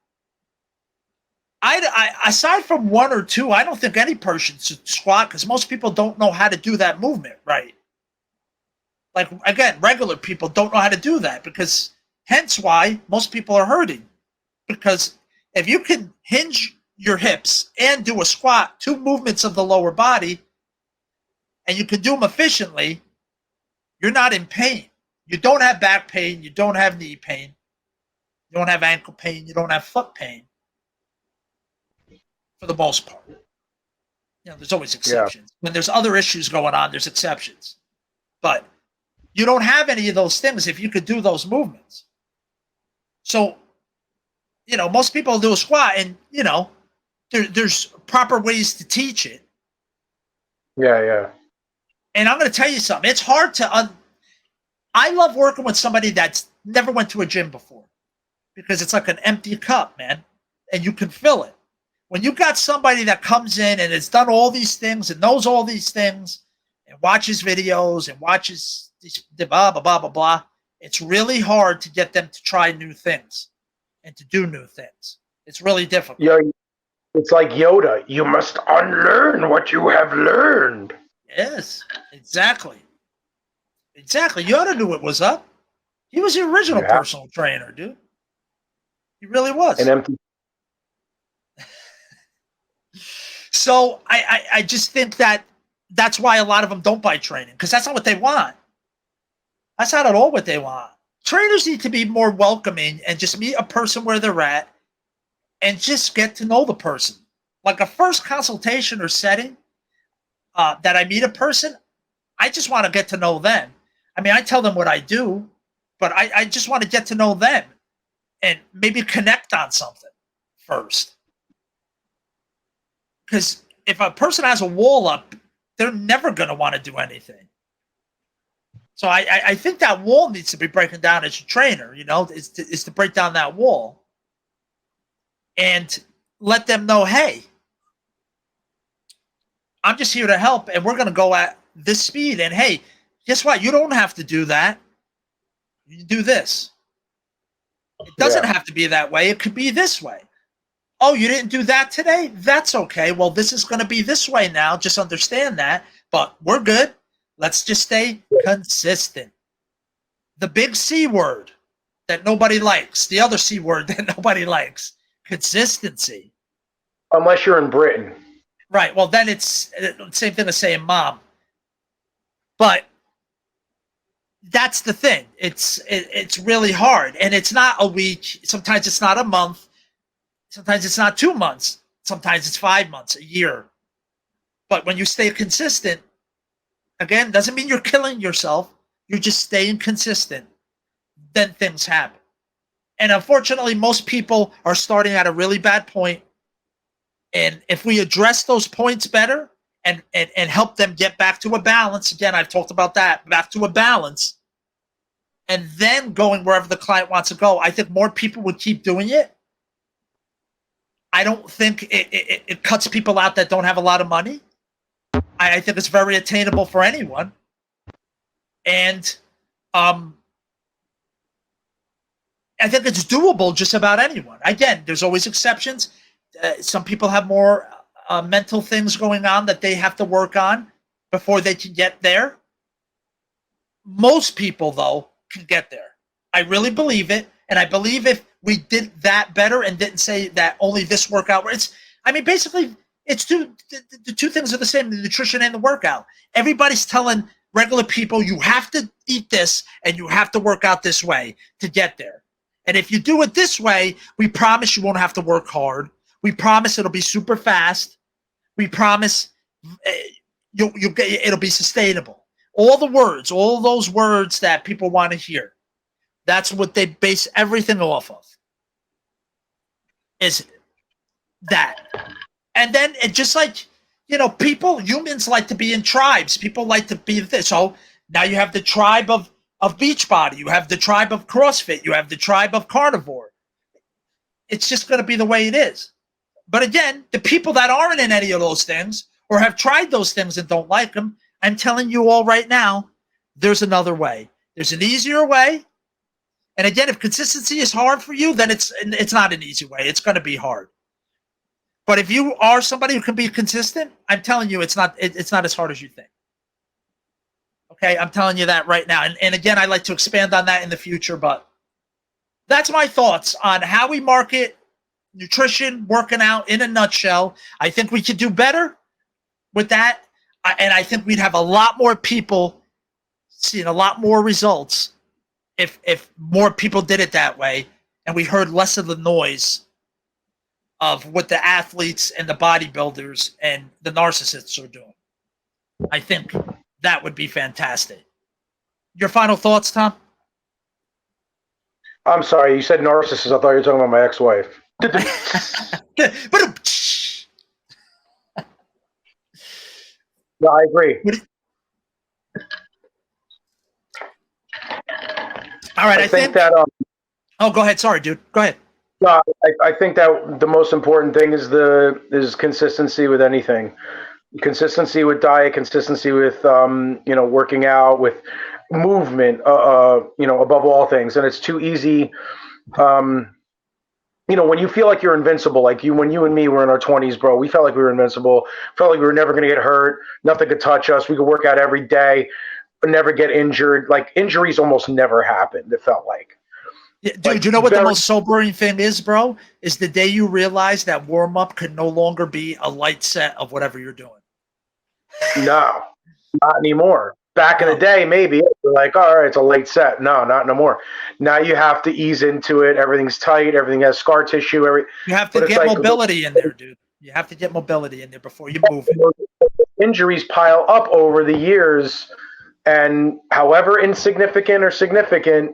I aside from one or two, I don't think any person should squat because most people don't know how to do that movement right. Like, again, regular people don't know how to do that because hence why most people are hurting. Because if you can hinge your hips and do a squat, two movements of the lower body, and you can do them efficiently, you're not in pain. You don't have back pain. You don't have knee pain. You don't have ankle pain. You don't have foot pain. For the most part. You know, there's always exceptions. When there's other issues going on, there's exceptions. But you don't have any of those things if you could do those movements. So, you know, most people do a squat and, you know, there's proper ways to teach it. Yeah. And I'm going to tell you something. It's hard to I love working with somebody that's never went to a gym before because it's like an empty cup, man, and you can fill it. When you got somebody that comes in and has done all these things and knows all these things and watches videos and watches these blah, blah, blah, blah, blah, it's really hard to get them to try new things and to do new things. It's really difficult. Yeah, it's like Yoda. You must unlearn what you have learned. Yes, exactly. Exactly. Yoda knew it was up. He was the original personal trainer, dude. He really was. An empty. So I just think that's why a lot of them don't buy training because that's not what they want. That's not at all what they want. Trainers need to be more welcoming and just meet a person where they're at and just get to know the person. Like a first consultation or setting that I meet a person, I just want to get to know them. I mean, I tell them what I do, but I just want to get to know them and maybe connect on something first. Because if a person has a wall up, they're never going to want to do anything. So I think that wall needs to be breaking down as a trainer, you know, is to break down that wall and let them know, hey, I'm just here to help and we're going to go at this speed. And hey, guess what? You don't have to do that. You do this. It doesn't have to be that way. It could be this way. Oh, you didn't do that today? That's okay. Well, this is going to be this way now. Just understand that. But we're good. Let's just stay consistent. The big C word that nobody likes. The other C word that nobody likes. Consistency. Unless you're in Britain. Right. Well, then it's the same thing as saying mom. But that's the thing. It's really hard. And it's not a week. Sometimes it's not a month. Sometimes it's not 2 months. Sometimes it's 5 months, a year. But when you stay consistent, again, doesn't mean you're killing yourself. You're just staying consistent. Then things happen. And unfortunately, most people are starting at a really bad point. And if we address those points better and help them get back to a balance, again, I've talked about that, back to a balance, and then going wherever the client wants to go, I think more people would keep doing it. I don't think it cuts people out that don't have a lot of money. I think it's very attainable for anyone. And I think it's doable just about anyone. Again, there's always exceptions. Some people have more mental things going on that they have to work on before they can get there. Most people, though, can get there. I really believe it. And I believe if we did that better and didn't say that only this workout, basically, It's the two things are the same, the nutrition and the workout. Everybody's telling regular people, you have to eat this and you have to work out this way to get there. And if you do it this way, we promise you won't have to work hard. We promise it'll be super fast. We promise it'll be sustainable. All the words, all those words that people want to hear. That's what they base everything off of. Is that. And then it just like, humans like to be in tribes. People like to be this. So now you have the tribe of Beachbody. You have the tribe of CrossFit. You have the tribe of carnivore. It's just going to be the way it is. But again, the people that aren't in any of those things or have tried those things and don't like them, I'm telling you all right now, there's another way. There's an easier way. And again, if consistency is hard for you, then it's not an easy way. It's going to be hard. But if you are somebody who can be consistent, I'm telling you, it's not as hard as you think. Okay, I'm telling you that right now. And again, I'd like to expand on that in the future, but that's my thoughts on how we market nutrition, working out in a nutshell. I think we could do better with that. And I think we'd have a lot more people seeing a lot more results if more people did it that way and we heard less of the noise of what the athletes and the bodybuilders and the narcissists are doing. I think that would be fantastic. Your final thoughts, Tom? I'm sorry, you said narcissist. I thought you were talking about my ex-wife. No, I agree. All right, I think that. Oh, go ahead. Sorry, dude. Go ahead. No, I think that the most important thing is consistency with anything. Consistency with diet, consistency with working out, with movement. Above all things, and it's too easy. When you feel like you're invincible, when you and me were in our 20s, bro, we felt like we were invincible. Felt like we were never going to get hurt. Nothing could touch us. We could work out every day, but never get injured. Like injuries almost never happened. It felt like. Yeah, dude, you know what the most sobering thing is, bro? Is the day you realize that warm-up could no longer be a light set of whatever you're doing. No, not anymore. Back in the day, maybe we're like, all right, it's a late set. No, not no more. Now you have to ease into it. Everything's tight. Everything has scar tissue. You have to get mobility in there, dude. You have to get mobility in there before you move it. Injuries pile up over the years, and however insignificant or significant,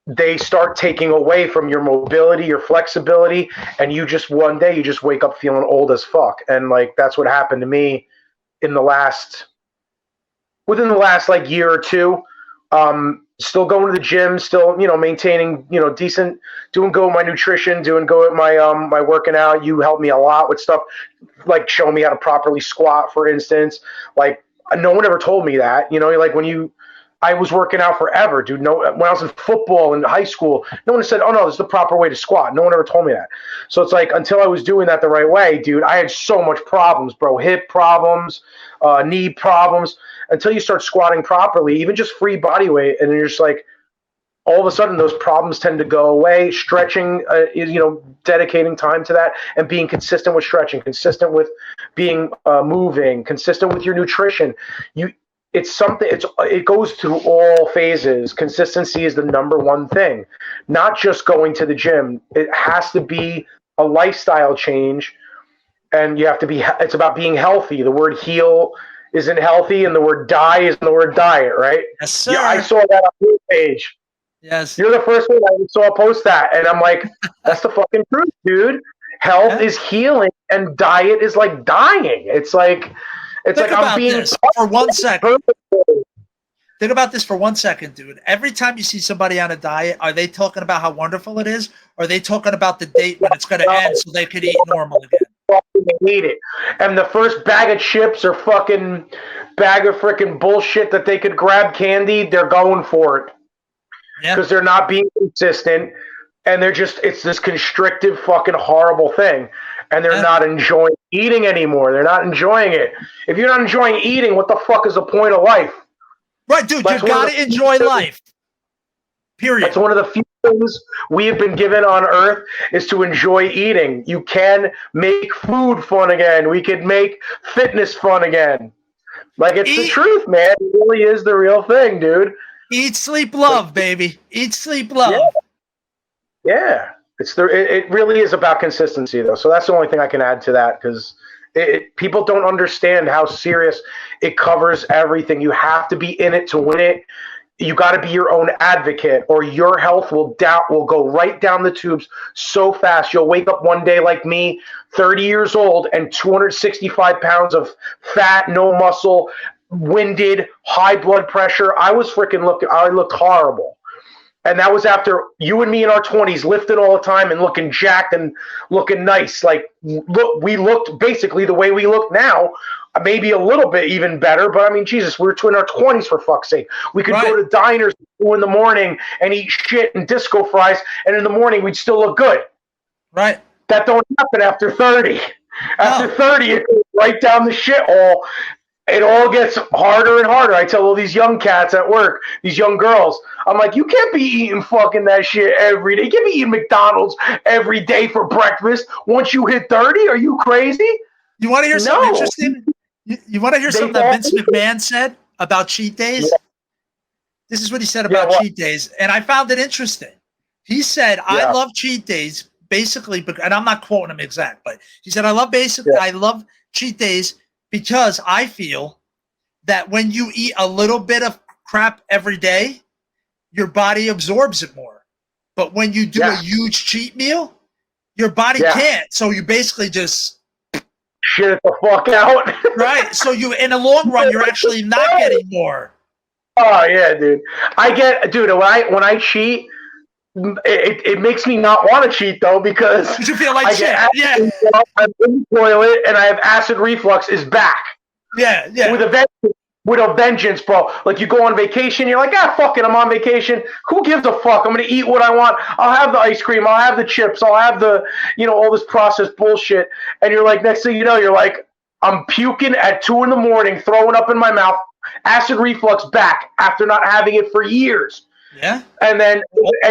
they start taking away from your mobility, your flexibility, and one day you just wake up feeling old as fuck. And that's what happened to me within the last year or two. Still going to the gym, still maintaining decent, doing go with my nutrition, doing go with my my working out. You helped me a lot with stuff like showing me how to properly squat, for instance. No one ever told me that. I was working out forever, dude. No, when I was in football in high school, no one said, "Oh no, this is the proper way to squat." No one ever told me that. So it's until I was doing that the right way, dude, I had so much problems, bro. Hip problems, knee problems. Until you start squatting properly, even just free body weight, and you're just all of a sudden those problems tend to go away. Stretching is dedicating time to that and being consistent with stretching, consistent with being moving, consistent with your nutrition. It goes through all phases. Consistency is the number one thing, not just going to the gym. It has to be a lifestyle change, and it's about being healthy. The word heal isn't healthy, and the word die isn't the word diet, right? Yes, sir. Yeah, I saw that on your page. Yes. You're the first one I saw post that, and I'm like, that's the fucking truth, dude. Health is healing, and diet is like dying. It's like I'm being this for 1 second. Think about this for 1 second, dude. Every time you see somebody on a diet, are they talking about how wonderful it is? Or are they talking about the date when it's going to end so they could eat normal again? They hate it. And the first bag of chips or fucking bag of freaking bullshit that they could grab candy, they're going for it. Because they're not being consistent. And it's this constrictive fucking horrible thing. And they're not enjoying eating anymore. They're not enjoying it. If you're not enjoying eating, what the fuck is the point of life? Right, dude, you got to enjoy life. Period. That's one of the few things we have been given on earth is to enjoy eating. You can make food fun again. We can make fitness fun again. Like, it's the truth, man. It really is the real thing, dude. Eat, sleep, love, baby. Eat, sleep, love. Yeah. It really is about consistency, though. So that's the only thing I can add to that, because people don't understand how serious it covers everything. You have to be in it to win it. You got to be your own advocate, or your health will go right down the tubes so fast. You'll wake up one day like me, 30 years old, and 265 pounds of fat, no muscle, winded, high blood pressure. I looked horrible. And that was after you and me in our 20s lifting all the time and looking jacked and looking nice. Like, we looked basically the way we look now, maybe a little bit even better. But I mean, Jesus, we were in our 20s, for fuck's sake. We could go to diners in the morning and eat shit and disco fries, and in the morning we'd still look good. Right. That don't happen after 30. After 30, it goes right down the shithole. It all gets harder and harder. I tell all these young cats at work, these young girls, I'm like, you can't be eating fucking that shit every day. You can't be eating McDonald's every day for breakfast once you hit 30. Are you crazy? You want to hear something interesting? You want to hear something that Vince McMahon said about cheat days? Yeah. This is what he said about cheat days, and I found it interesting. He said, I love cheat days, basically, and I'm not quoting him exact, but he said, I love cheat days because I feel that when you eat a little bit of crap every day, your body absorbs it more. But when you do a huge cheat meal, your body can't. So you basically just shit the fuck out. Right. So in the long run, you're actually not getting more. Oh yeah, dude. When I cheat, it makes me not want to cheat though, because you feel like shit. I'm in the toilet and I have acid reflux is back. Yeah. With a vengeance, bro. Like, you go on vacation, you're like, fuck it, I'm on vacation. Who gives a fuck? I'm gonna eat what I want. I'll have the ice cream, I'll have the chips, I'll have the, all this processed bullshit. And you're like, next thing you know, you're like, I'm puking at 2 a.m, throwing up in my mouth, acid reflux back after not having it for years. Yeah. And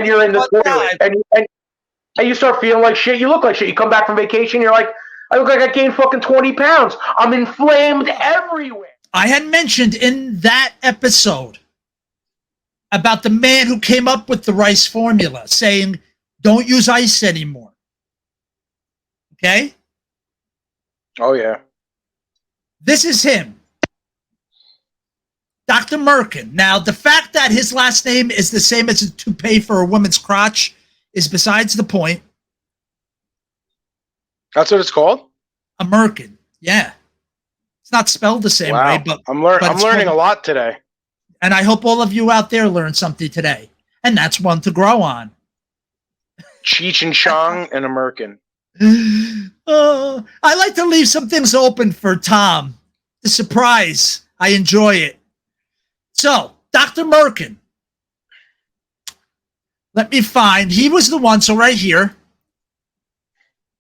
you're in the toilet, and you start feeling like shit. You look like shit. You come back from vacation, you're like, I look like I gained fucking 20 pounds. I'm inflamed everywhere. I had mentioned in that episode about the man who came up with the rice formula, saying, don't use ice anymore. Okay? Oh, yeah. This is him. Dr. Merkin. Now, the fact that his last name is the same as a toupee for a woman's crotch is besides the point. That's what it's called? A Merkin. Yeah. It's not spelled the same way, but I'm learning a lot today. And I hope all of you out there learn something today. And that's one to grow on. Cheech and Chong and a Merkin. I like to leave some things open for Tom. The surprise. I enjoy it. So, Dr. Merkin. Let me find. He was the one, so right here.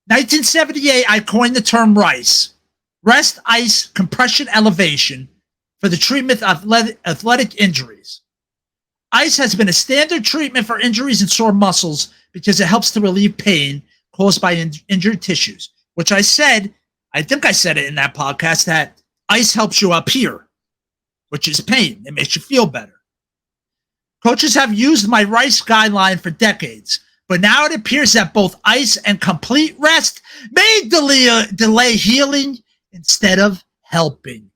1978, I coined the term RICE. Rest, ice, compression, elevation for the treatment of athletic injuries. Ice has been a standard treatment for injuries and sore muscles because it helps to relieve pain caused by injured tissues, which I think I said it in that podcast, that ice helps you up here, which is pain. It makes you feel better. Coaches have used my RICE guideline for decades, but now it appears that both ice and complete rest may delay healing instead of helping.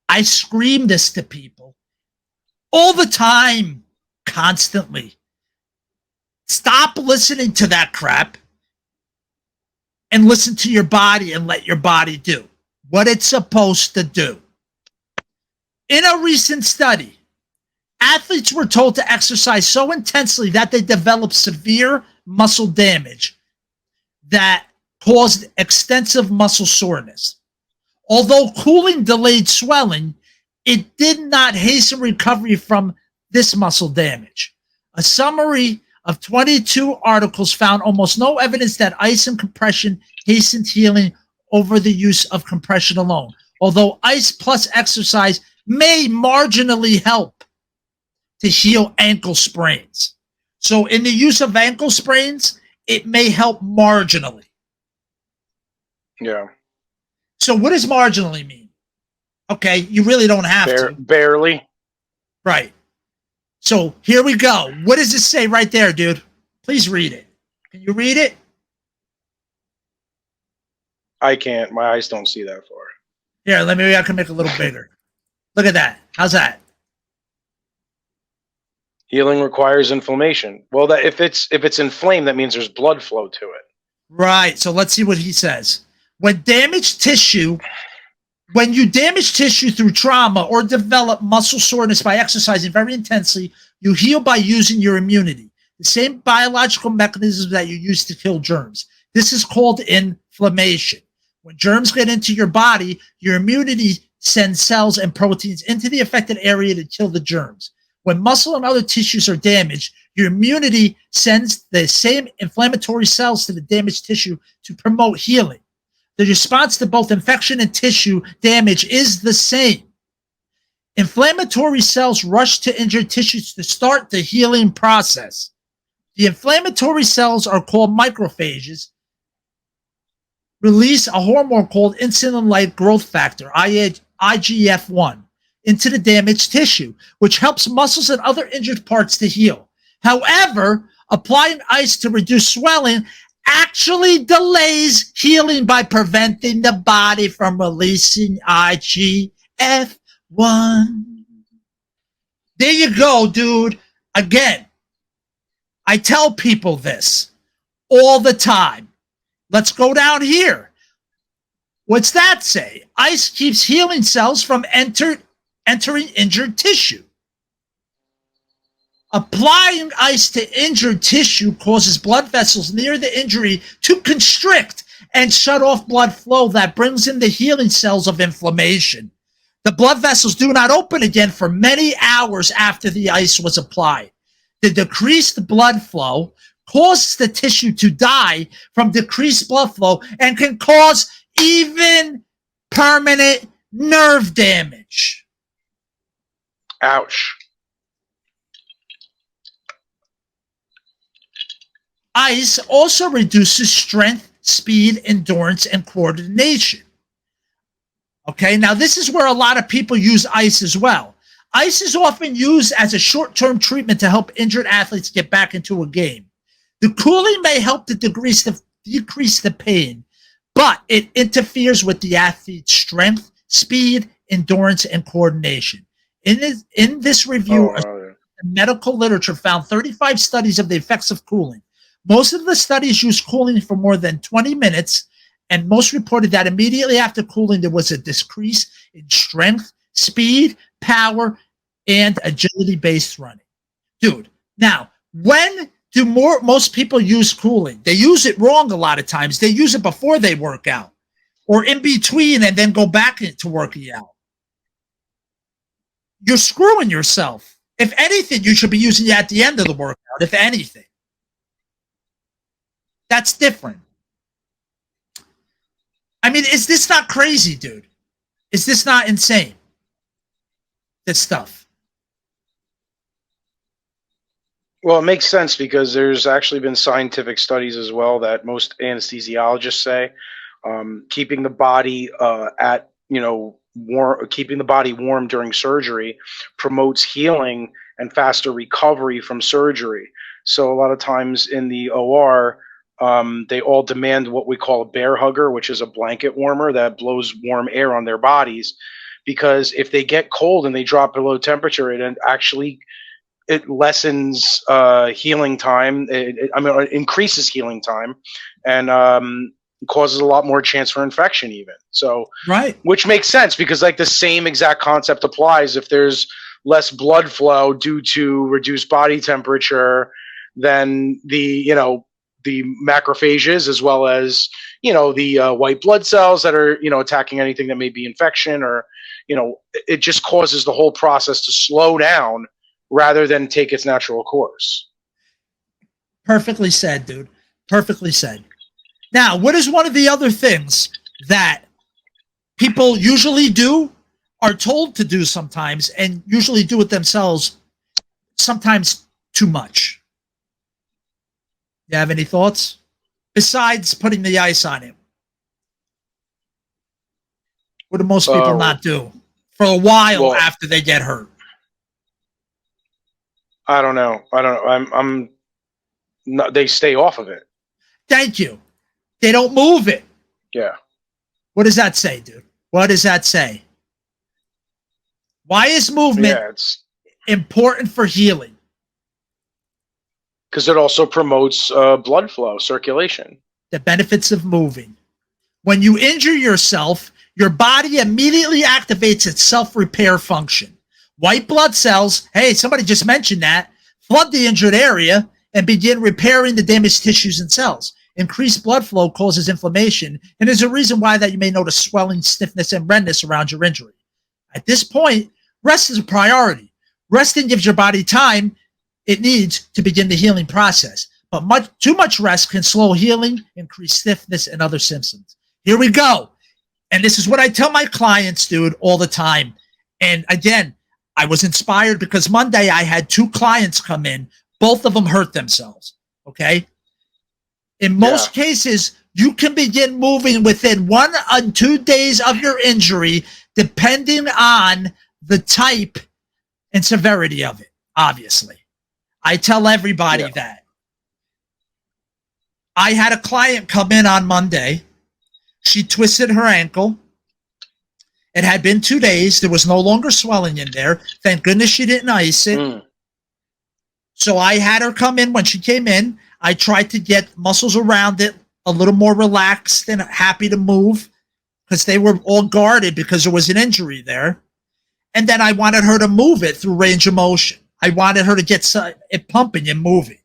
I scream this to people all the time, constantly. Stop listening to that crap and listen to your body and let your body do what it's supposed to do. In a recent study, athletes were told to exercise so intensely that they developed severe muscle damage that caused extensive muscle soreness. Although cooling delayed swelling, it did not hasten recovery from this muscle damage. A summary of 22 articles found almost no evidence that ice and compression hastened healing over the use of compression alone, although ice plus exercise may marginally help to heal ankle sprains. So in the use of ankle sprains, it may help marginally. Yeah. So what does marginally mean? Okay, you really don't have to. Barely. Right. So here we go. What does this say right there, dude? Please read it. Can you read it? I can't. My eyes don't see that far. Here, maybe I can make it a little bigger. Look at that. How's that? Healing requires inflammation. Well, that if it's inflamed, that means there's blood flow to it. Right. So let's see what he says. When you damage tissue through trauma or develop muscle soreness by exercising very intensely, you heal by using your immunity, the same biological mechanisms that you use to kill germs. This is called inflammation. When germs get into your body, your immunity sends cells and proteins into the affected area to kill the germs. When muscle and other tissues are damaged, your immunity sends the same inflammatory cells to the damaged tissue to promote healing. The response to both infection and tissue damage is the same. Inflammatory cells rush to injured tissues to start the healing process. The inflammatory cells are called macrophages, release a hormone called insulin-like growth factor, IGF-1, into the damaged tissue, which helps muscles and other injured parts to heal. However, applying ice to reduce swelling actually delays healing by preventing the body from releasing IGF-1. There you go, dude. Again, I tell people this all the time. Let's go down here. What's that say? Ice keeps healing cells from entering injured tissue. Applying ice to injured tissue causes blood vessels near the injury to constrict and shut off blood flow that brings in the healing cells of inflammation. The blood vessels do not open again for many hours after the ice was applied. The decreased blood flow causes the tissue to die from decreased blood flow and can cause even permanent nerve damage. Ouch. Ice also reduces strength, speed, endurance, and coordination. Okay, now this is where a lot of people use ice as well. Ice is often used as a short-term treatment to help injured athletes get back into a game. The cooling may help to decrease the pain, but it interferes with the athlete's strength, speed, endurance, and coordination. In this review, the medical literature found 35 studies of the effects of cooling. Most of the studies used cooling for more than 20 minutes, and most reported that immediately after cooling, there was a decrease in strength, speed, power, and agility-based running. Dude, now, when do most people use cooling? They use it wrong a lot of times. They use it before they work out or in between and then go back to working out. You're screwing yourself. If anything, you should be using it at the end of the workout, if anything. That's different. I mean, is this not crazy, dude? Is this not insane? This stuff. Well, it makes sense because there's actually been scientific studies as well that most anesthesiologists say keeping the body keeping the body warm during surgery promotes healing and faster recovery from surgery. So a lot of times in the OR, they all demand what we call a bear hugger, which is a blanket warmer that blows warm air on their bodies. Because if they get cold and they drop below temperature, it lessens healing time. It increases healing time, and causes a lot more chance for infection even. So, right, which makes sense because like the same exact concept applies. If there's less blood flow due to reduced body temperature, then the macrophages as well as the white blood cells that are attacking anything that may be infection or it just causes the whole process to slow down rather than take its natural course. Perfectly said, dude. Perfectly said. Now, what is one of the other things that people usually do, are told to do sometimes, and usually do it themselves, sometimes too much? You have any thoughts? Besides putting the ice on it. What do most people not do for a while after they get hurt? I don't know. I'm not, they stay off of it. Thank you. They don't move it. Yeah. What does that say, dude? What does that say? Why is movement important for healing? Because it also promotes blood flow, circulation. The benefits of moving. When you injure yourself, your body immediately activates its self-repair function. White blood cells, hey, somebody just mentioned that, flood the injured area and begin repairing the damaged tissues and cells. Increased blood flow causes inflammation, and is a reason why that you may notice swelling, stiffness, and redness around your injury. At this point, rest is a priority. Resting gives your body time it needs to begin the healing process. But too much rest can slow healing, increase stiffness, and other symptoms. Here we go. And this is what I tell my clients, dude, all the time. And again, I was inspired because Monday I had 2 clients come in. Both of them hurt themselves. Okay. In most cases, you can begin moving within 1 or 2 days of your injury, depending on the type and severity of it, obviously. I tell everybody that. I had a client come in on Monday. She twisted her ankle. It had been 2 days. There was no longer swelling in there. Thank goodness she didn't ice it. So I had her come in. When she came in, I tried to get muscles around it a little more relaxed and happy to move because they were all guarded because there was an injury there. And then I wanted her to move it through range of motion. I wanted her to get it pumping and moving.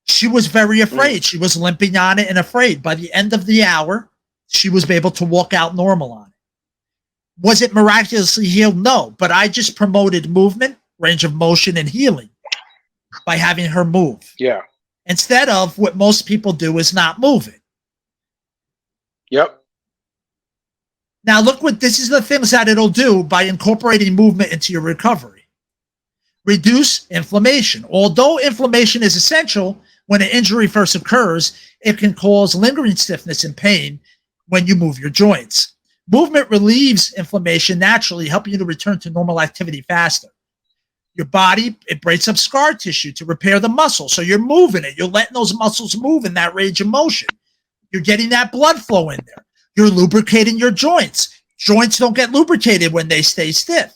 She was very afraid. She was limping on it and afraid. By the end of the hour, she was able to walk out normal on it. Was it miraculously healed? No, but I just promoted movement, range of motion, and healing by having her move. Yeah. Instead of what most people do is not move it. Yep. Now look what this is the things that it'll do by incorporating movement into your recovery. Reduce inflammation. Although inflammation is essential when an injury first occurs, it can cause lingering stiffness and pain when you move your joints. Movement relieves inflammation naturally, helping you to return to normal activity faster. Your body, it breaks up scar tissue to repair the muscle. So you're moving it. You're letting those muscles move in that range of motion. You're getting that blood flow in there. You're lubricating your joints. Joints don't get lubricated when they stay stiff.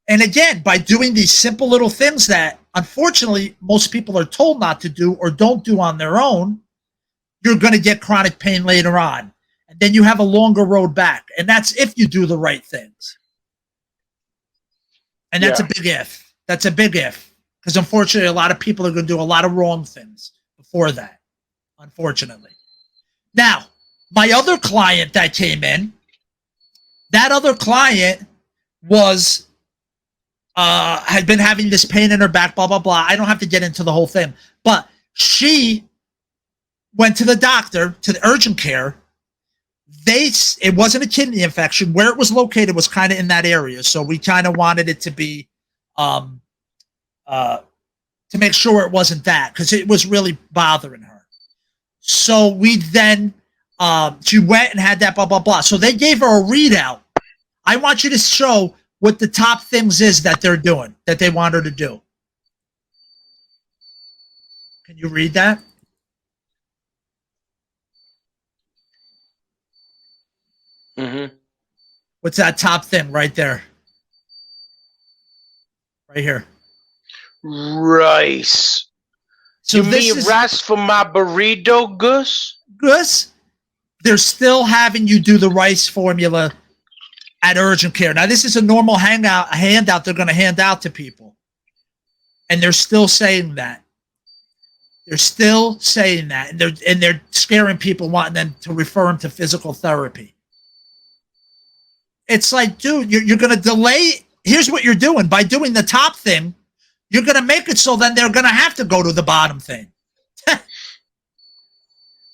And again, by doing these simple little things that, unfortunately, most people are told not to do or don't do on their own, you're going to get chronic pain later on. And then you have a longer road back. And that's if you do the right things. And that's a big if. That's a big if. Because unfortunately, a lot of people are going to do a lot of wrong things before that, unfortunately. Now, my other client that came in, that other client was, had been having this pain in her back, blah, blah, blah. I don't have to get into the whole thing. But she went to the doctor, to the urgent care. It wasn't a kidney infection. Where it was located was kind of in that area. So we kind of wanted it to be, to make sure it wasn't that, because it was really bothering her. So we then, she went and had that blah, blah, blah. So they gave her a readout. I want you to show what the top things is that they're doing, that they want her to do. Can you read that? Mm-hmm. What's that top thing right there? Right here. Rice. So you mean rice for my burrito, Gus? Gus, they're still having you do the rice formula at urgent care. Now, this is a normal handout they're going to hand out to people. And they're still saying that. They're still saying that. And they're scaring people, wanting them to refer them to physical therapy. It's like, dude, you're going to delay. Here's what you're doing. By doing the top thing, you're going to make it so then they're going to have to go to the bottom thing.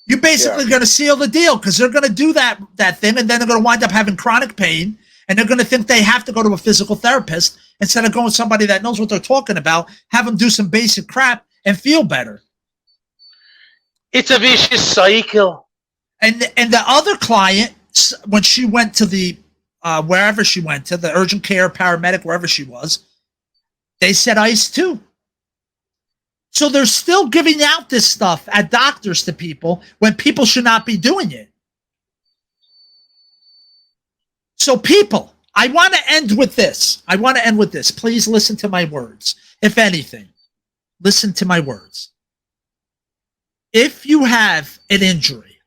You're basically going to seal the deal because they're going to do that thing, and then they're going to wind up having chronic pain, and they're going to think they have to go to a physical therapist instead of going to somebody that knows what they're talking about, have them do some basic crap, and feel better. It's a vicious cycle. And the other client, when she went to the wherever she went to, the urgent care, paramedic, wherever she was, they said ice too. So they're still giving out this stuff at doctors to people when people should not be doing it. So people, I want to end with this. Please listen to my words. If anything, listen to my words. If you have an injury,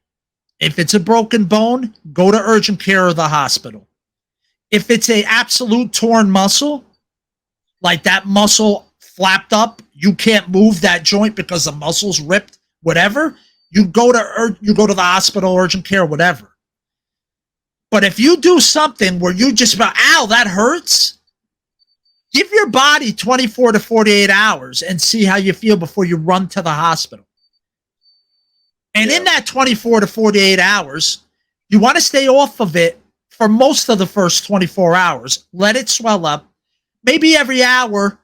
if it's a broken bone, go to urgent care or the hospital. If it's a absolute torn muscle, like that muscle flapped up, you can't move that joint because the muscle's ripped, whatever, you go to the hospital, urgent care, whatever. But if you do something where you just about, ow, that hurts, give your body 24 to 48 hours and see how you feel before you run to the hospital. And in that 24 to 48 hours, you want to stay off of it for most of the first 24 hours. Let it swell up. Maybe every hour,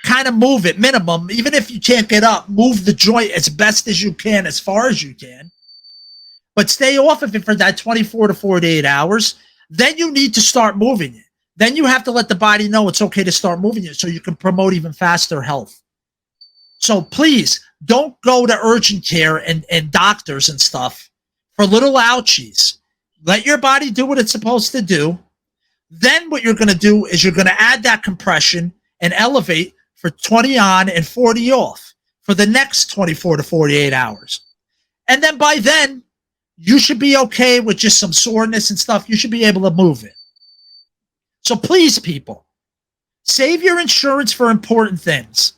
kind of move it, minimum. Even if you can't get up, move the joint as best as you can, as far as you can. But stay off of it for that 24 to 48 hours. Then you need to start moving it. Then you have to let the body know it's okay to start moving it so you can promote even faster health. So please, don't go to urgent care and doctors and stuff for little ouchies. Let your body do what it's supposed to do. Then what you're going to do is you're going to add that compression and elevate for 20 on and 40 off for the next 24 to 48 hours. And then by then, you should be okay with just some soreness and stuff. You should be able to move it. So please, people, save your insurance for important things.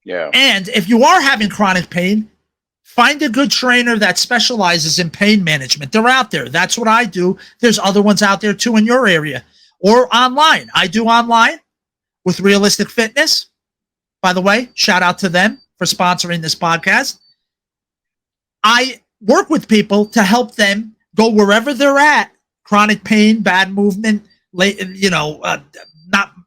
Yeah. And if you are having chronic pain, find a good trainer that specializes in pain management. They're out there. That's what I do. There's other ones out there too in your area or online. I do online with Realistic Fitness. By the way, shout out to them for sponsoring this podcast. I work with people to help them go wherever they're at. Chronic pain, bad movement, not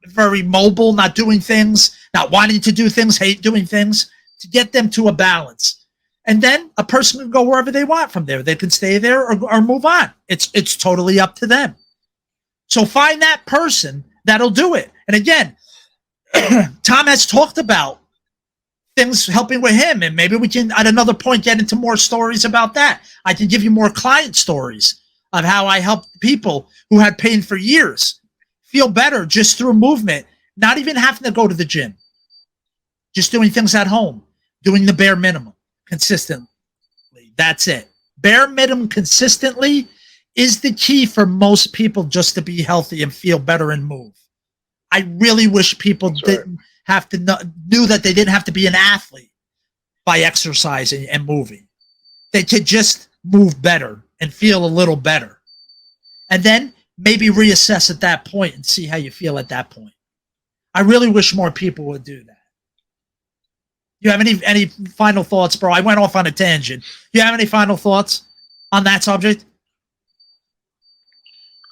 very mobile, not doing things, not wanting to do things, hate doing things, to get them to a balance. And then a person can go wherever they want from there. They can stay there or move on. It's totally up to them. So find that person that'll do it. And again, Tom has talked about things helping with him, and maybe we can at another point get into more stories about that. I can give you more client stories of how I helped people who had pain for years feel better just through movement, not even having to go to the gym, just doing things at home, doing the bare minimum consistently. That's it. Bare minimum consistently is the key for most people just to be healthy and feel better and move. I really wish people didn't have to knew that they didn't have to be an athlete by exercising and moving. They could just move better and feel a little better. And then maybe reassess at that point and see how you feel at that point. I really wish more people would do that. You have any final thoughts, bro? I went off on a tangent. You have any final thoughts on that subject?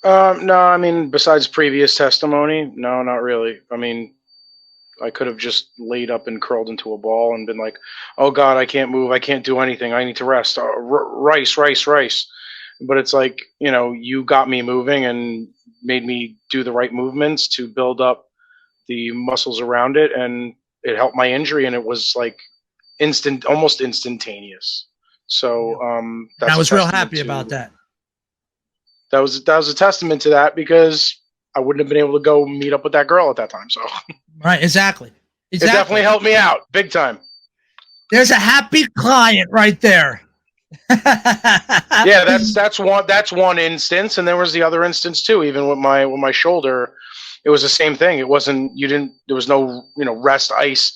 No, I mean, besides previous testimony, no, not really. I mean, I could have just laid up and curled into a ball and been like, oh God, I can't move. I can't do anything. I need to rest. Rice. But it's like, you got me moving and made me do the right movements to build up the muscles around it. And it helped my injury. And it was like almost instantaneous. So, I was real happy about that. That was a testament to that, because I wouldn't have been able to go meet up with that girl at that time. So right, exactly. It definitely helped me out big time. There's a happy client right there. Yeah, that's one instance, and there was the other instance too. Even with my shoulder, it was the same thing. It wasn't there was no rest ice.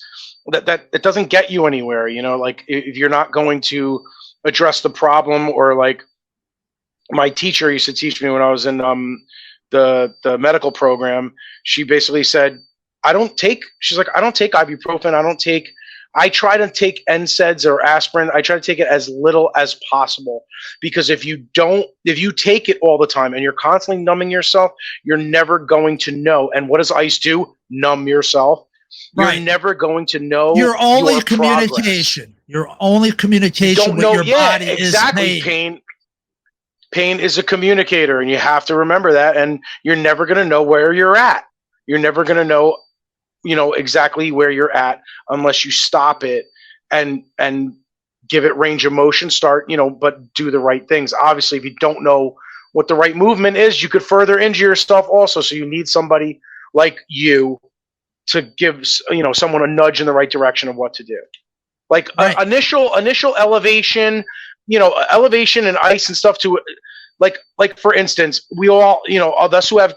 That it doesn't get you anywhere. Like if you're not going to address the problem, or like my teacher used to teach me when I was in the medical program. She basically said, I don't take ibuprofen. I try to take NSAIDs or aspirin. I try to take it as little as possible, because if you take it all the time and you're constantly numbing yourself, you're never going to know. And what does ice do? Numb yourself. Right. You're never going to know your only your communication. progress. Your only communication Don't with know. your Yeah, body exactly. is pain. Pain is a communicator, and you have to remember that. And you're never going to know where you're at. You're never going to know, exactly where you're at unless you stop it and give it range of motion. But do the right things. Obviously, if you don't know what the right movement is, you could further injure yourself also. So you need somebody like you to give someone a nudge in the right direction of what to do. Like Right. initial elevation, elevation and ice and stuff to like for instance, we all, us who have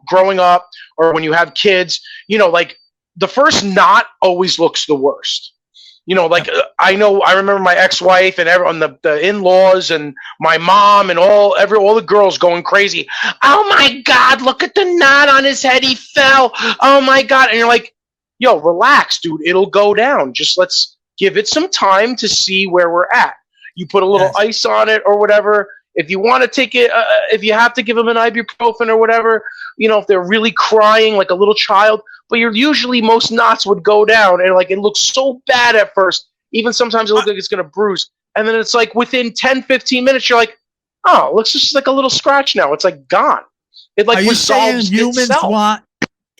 growing up, or when you have kids, like the first knot always looks the worst. I remember my ex-wife and everyone, the in-laws and my mom and all the girls going crazy. Oh my God, look at the knot on his head. He fell. Oh my God. And you're like, yo, relax, dude. It'll go down. Just let's give it some time to see where we're at. You put a little ice on it or whatever. If you want to take it, if you have to give them an ibuprofen or whatever, if they're really crying like a little child, but usually most knots would go down, and like it looks so bad at first. Even sometimes it looks like it's going to bruise. And then it's like within 10, 15 minutes, you're like, oh, it looks just like a little scratch now. It's like gone. It like resolves itself.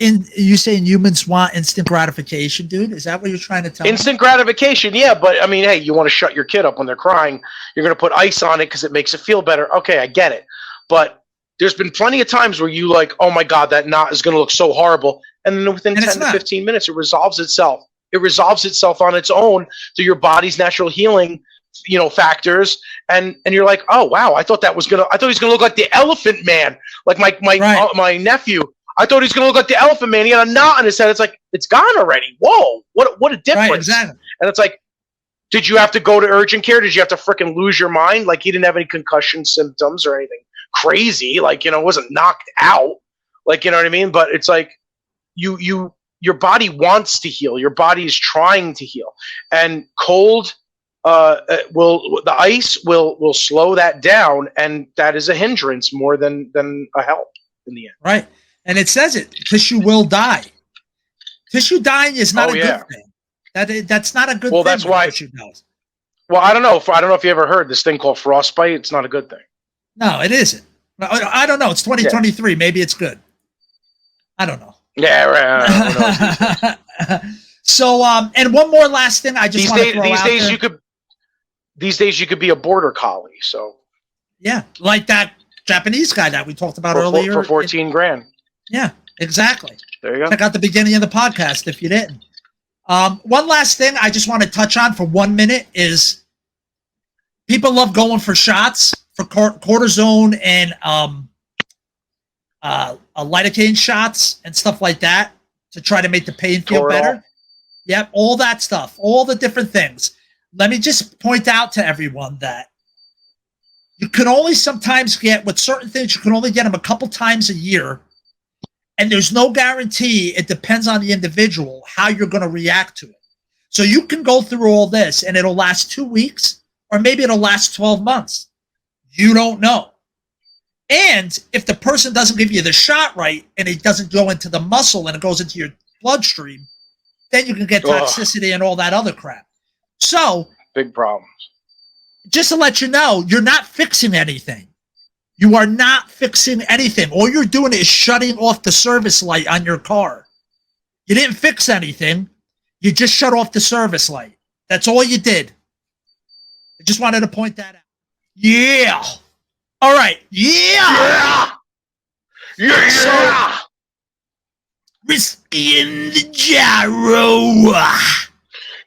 You saying humans want instant gratification, dude? Is that what you're trying to tell me? Instant gratification, yeah. But I mean, hey, you want to shut your kid up when they're crying. You're going to put ice on it because it makes it feel better. Okay, I get it. But there's been plenty of times where you like, oh my God, that knot is going to look so horrible. And then within 10 to 15 minutes, it resolves itself. It resolves itself on its own through your body's natural healing, factors. And you're like, oh wow, I thought he was going to look like the Elephant Man, like my nephew. I thought he was going to look like the Elephant Man. He had a knot on his head. It's like, it's gone already. Whoa, what a difference. Right, exactly. And it's like, did you have to go to urgent care? Did you have to freaking lose your mind? Like he didn't have any concussion symptoms or anything crazy. Like, wasn't knocked out. Like, you know what I mean? But it's like, your body wants to heal. Your body is trying to heal. And cold the ice will slow that down, and that is a hindrance more than a help in the end. Right. And it says it, tissue will die. Tissue dying is not good thing. That's not a good thing. Well, that's why tissue does. Well, I don't know if you ever heard this thing called frostbite. It's not a good thing. No, it isn't. I don't know. It's 2023. Yeah. Maybe it's good. I don't know. Yeah, right. So, and one more last thing I just want to throw out there. These days you could be a border collie. So yeah, like that Japanese guy that we talked about earlier for 14 grand. Yeah, exactly. There you go. Check out the beginning of the podcast if you didn't. One last thing I just want to touch on for 1 minute is people love going for shots for cortisone and lidocaine shots and stuff like that to try to make the pain feel better. Yep, all that stuff, all the different things. Let me just point out to everyone that you can only sometimes get, with certain things, you can only get them a couple times a year. And there's no guarantee. It depends on the individual how you're going to react to it. So you can go through all this and it'll last 2 weeks, or maybe it'll last 12 months. You don't know. And if the person doesn't give you the shot right and it doesn't go into the muscle and it goes into your bloodstream, then you can get toxicity and all that other crap. So big problems. Just to let you know, you're not fixing anything. You are not fixing anything. All you're doing is shutting off the service light on your car. You didn't fix anything. You just shut off the service light. That's all you did. I just wanted to point that out. Yeah. All right. Yeah. Yeah. So, Risky in the gyro.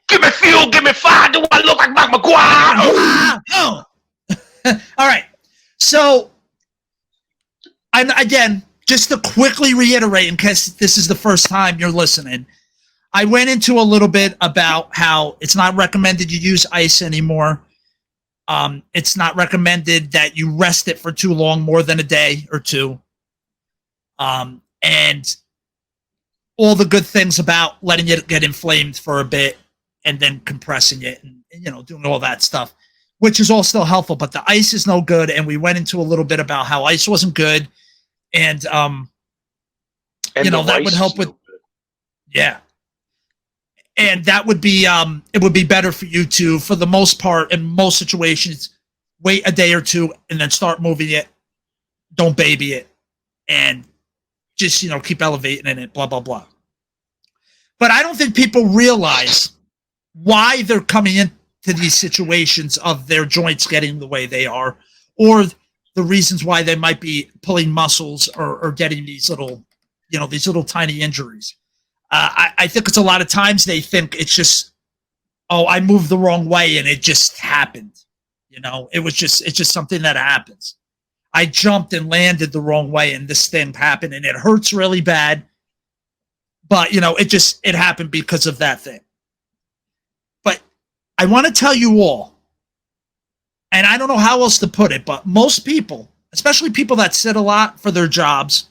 Give me fuel, give me fire. Do I look like Mark McGuire? All right. So, again, just to quickly reiterate, in case this is the first time you're listening, I went into a little bit about how it's not recommended you use ice anymore. It's not recommended that you rest it for too long, more than a day or two. And all the good things about letting it get inflamed for a bit and then compressing it and doing all that stuff, which is all still helpful, but the ice is no good. And we went into a little bit about how ice wasn't good. And that would help with, yeah. And that would be it would be better for you to, for the most part, in most situations, wait a day or two and then start moving it. Don't baby it, and just keep elevating in it. Blah blah blah. But I don't think people realize why they're coming into these situations of their joints getting the way they are, or the reasons why they might be pulling muscles or getting these little, these little tiny injuries. I think it's a lot of times they think it's just, oh, I moved the wrong way and it just happened. It's just something that happens. I jumped and landed the wrong way and this thing happened and it hurts really bad. But, it happened because of that thing. But I want to tell you all, and I don't know how else to put it, but most people, especially people that sit a lot for their jobs,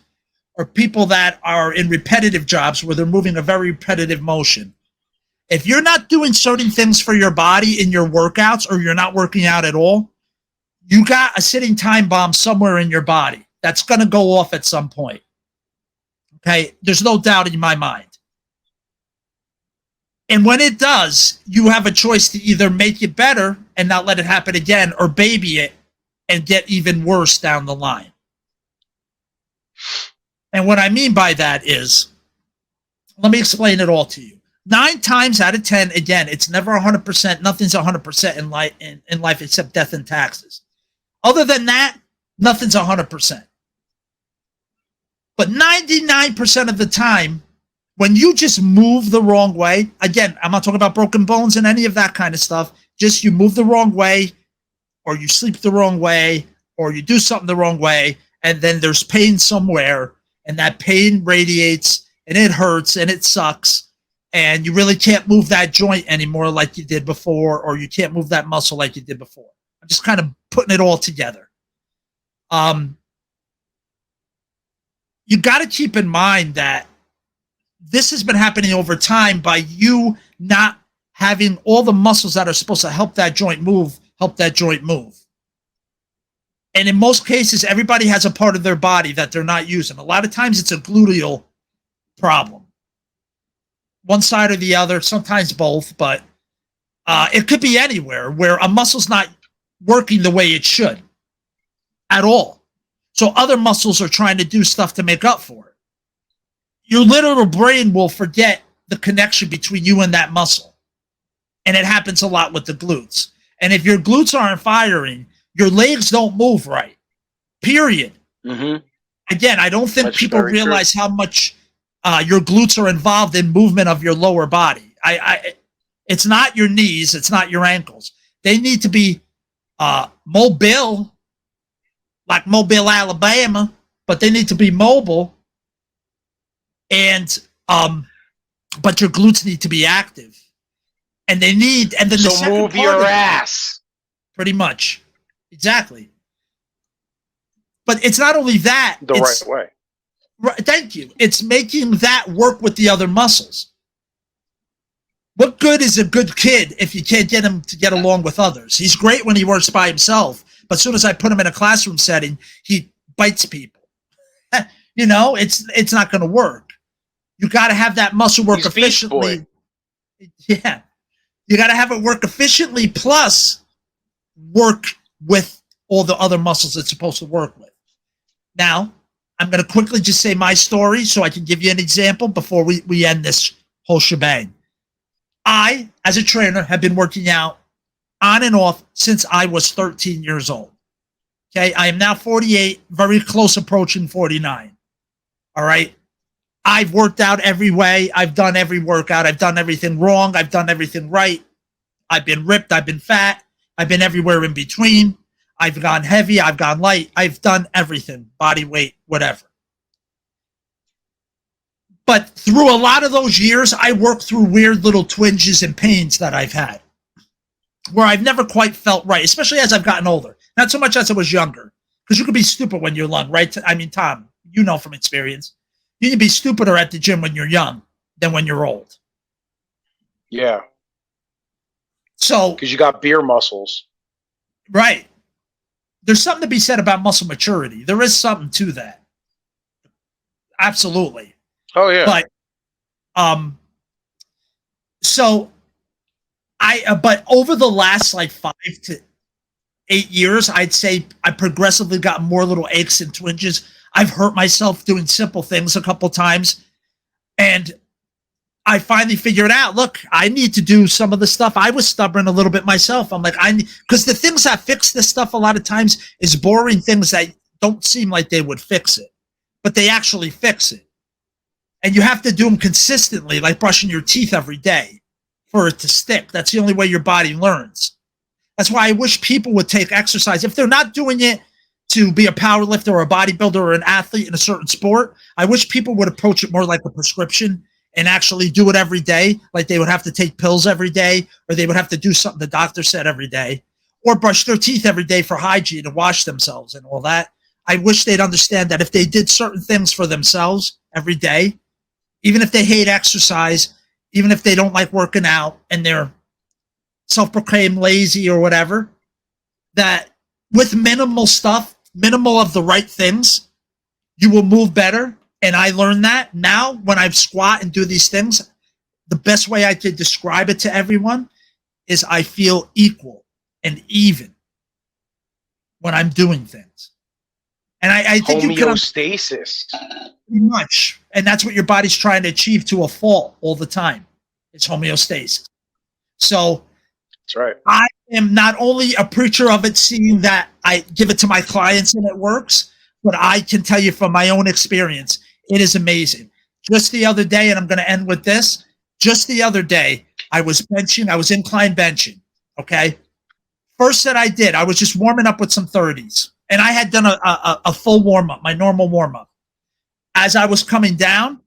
or people that are in repetitive jobs where they're moving a very repetitive motion, if you're not doing certain things for your body in your workouts, or you're not working out at all, you got a sitting time bomb somewhere in your body that's going to go off at some point. Okay? There's no doubt in my mind. And when it does, you have a choice to either make it better and not let it happen again, or baby it and get even worse down the line. And what I mean by that is, let me explain it all to you. 9 times out of 10, again, it's never 100%. Nothing's 100% in life except death and taxes. Other than that, nothing's 100%. But 99% of the time, when you just move the wrong way, again, I'm not talking about broken bones and any of that kind of stuff. Just you move the wrong way, or you sleep the wrong way, or you do something the wrong way, and then there's pain somewhere, and that pain radiates, and it hurts, and it sucks, and you really can't move that joint anymore like you did before, or you can't move that muscle like you did before. I'm just kind of putting it all together. You got to keep in mind that this has been happening over time by you not having all the muscles that are supposed to help that joint move. And in most cases, everybody has a part of their body that they're not using. A lot of times it's a gluteal problem. One side or the other, sometimes both, but it could be anywhere where a muscle's not working the way it should at all. So other muscles are trying to do stuff to make up for it. Your literal brain will forget the connection between you and that muscle. And it happens a lot with the glutes. And if your glutes aren't firing, your legs don't move right. Period. Mm-hmm. Again, I don't think people realize how much your glutes are involved in movement of your lower body. It's not your knees. It's not your ankles. They need to be mobile, like Mobile, Alabama, but they need to be mobile. And but your glutes need to be active, and then so move your ass. Pretty much, exactly. But it's not only that the right way. Right, thank you. It's making that work with the other muscles. What good is a good kid if you can't get him to get along with others? He's great when he works by himself, but as soon as I put him in a classroom setting, he bites people. It's not going to work. You got to have that muscle work efficiently. Yeah. You got to have it work efficiently, plus work with all the other muscles it's supposed to work with. Now, I'm going to quickly just say my story so I can give you an example before we end this whole shebang. I, as a trainer, have been working out on and off since I was 13 years old. Okay, I am now 48, very close approaching 49. All right. I've worked out every way. I've done every workout. I've done everything wrong. I've done everything right. I've been ripped. I've been fat. I've been everywhere in between. I've gone heavy. I've gone light. I've done everything, body weight, whatever. But through a lot of those years, I worked through weird little twinges and pains that I've had where I've never quite felt right, especially as I've gotten older. Not so much as I was younger, because you could be stupid when you're young, right? I mean, Tom, you know from experience. You can be stupider at the gym when you're young than when you're old. Yeah. So, because you got beer muscles. Right. There's something to be said about muscle maturity. There is something to that. Absolutely. Oh, yeah. But, So but over the last like 5 to 8 years, I'd say I progressively got more little aches and twinges. I've hurt myself doing simple things a couple times. And I finally figured out, look, I need to do some of the stuff. I was stubborn a little bit myself. I'm like, because the things that fix this stuff a lot of times is boring things that don't seem like they would fix it, but they actually fix it. And you have to do them consistently, like brushing your teeth every day for it to stick. That's the only way your body learns. That's why I wish people would take exercise. If they're not doing it to be a power lifter or a bodybuilder or an athlete in a certain sport, I wish people would approach it more like a prescription and actually do it every day. Like they would have to take pills every day, or they would have to do something the doctor said every day, or brush their teeth every day for hygiene and wash themselves and all that. I wish they'd understand that if they did certain things for themselves every day, even if they hate exercise, even if they don't like working out and they're self-proclaimed lazy or whatever, that with minimal stuff, minimal of the right things, you will move better. And I learned that now when I squat and do these things, the best way I could describe it to everyone is I feel equal and even when I'm doing things. And I think homeostasis. Pretty much. And that's what your body's trying to achieve to a fault all the time. It's homeostasis. So that's right. I am not only a preacher of it, seeing that I give it to my clients and it works, but I can tell you from my own experience, it is amazing. Just the other day, and I'm going to end with this, just the other day, I was benching, I was incline benching, okay? First set I did, I was just warming up with some 30s, and I had done a full warm-up, my normal warm-up. As I was coming down,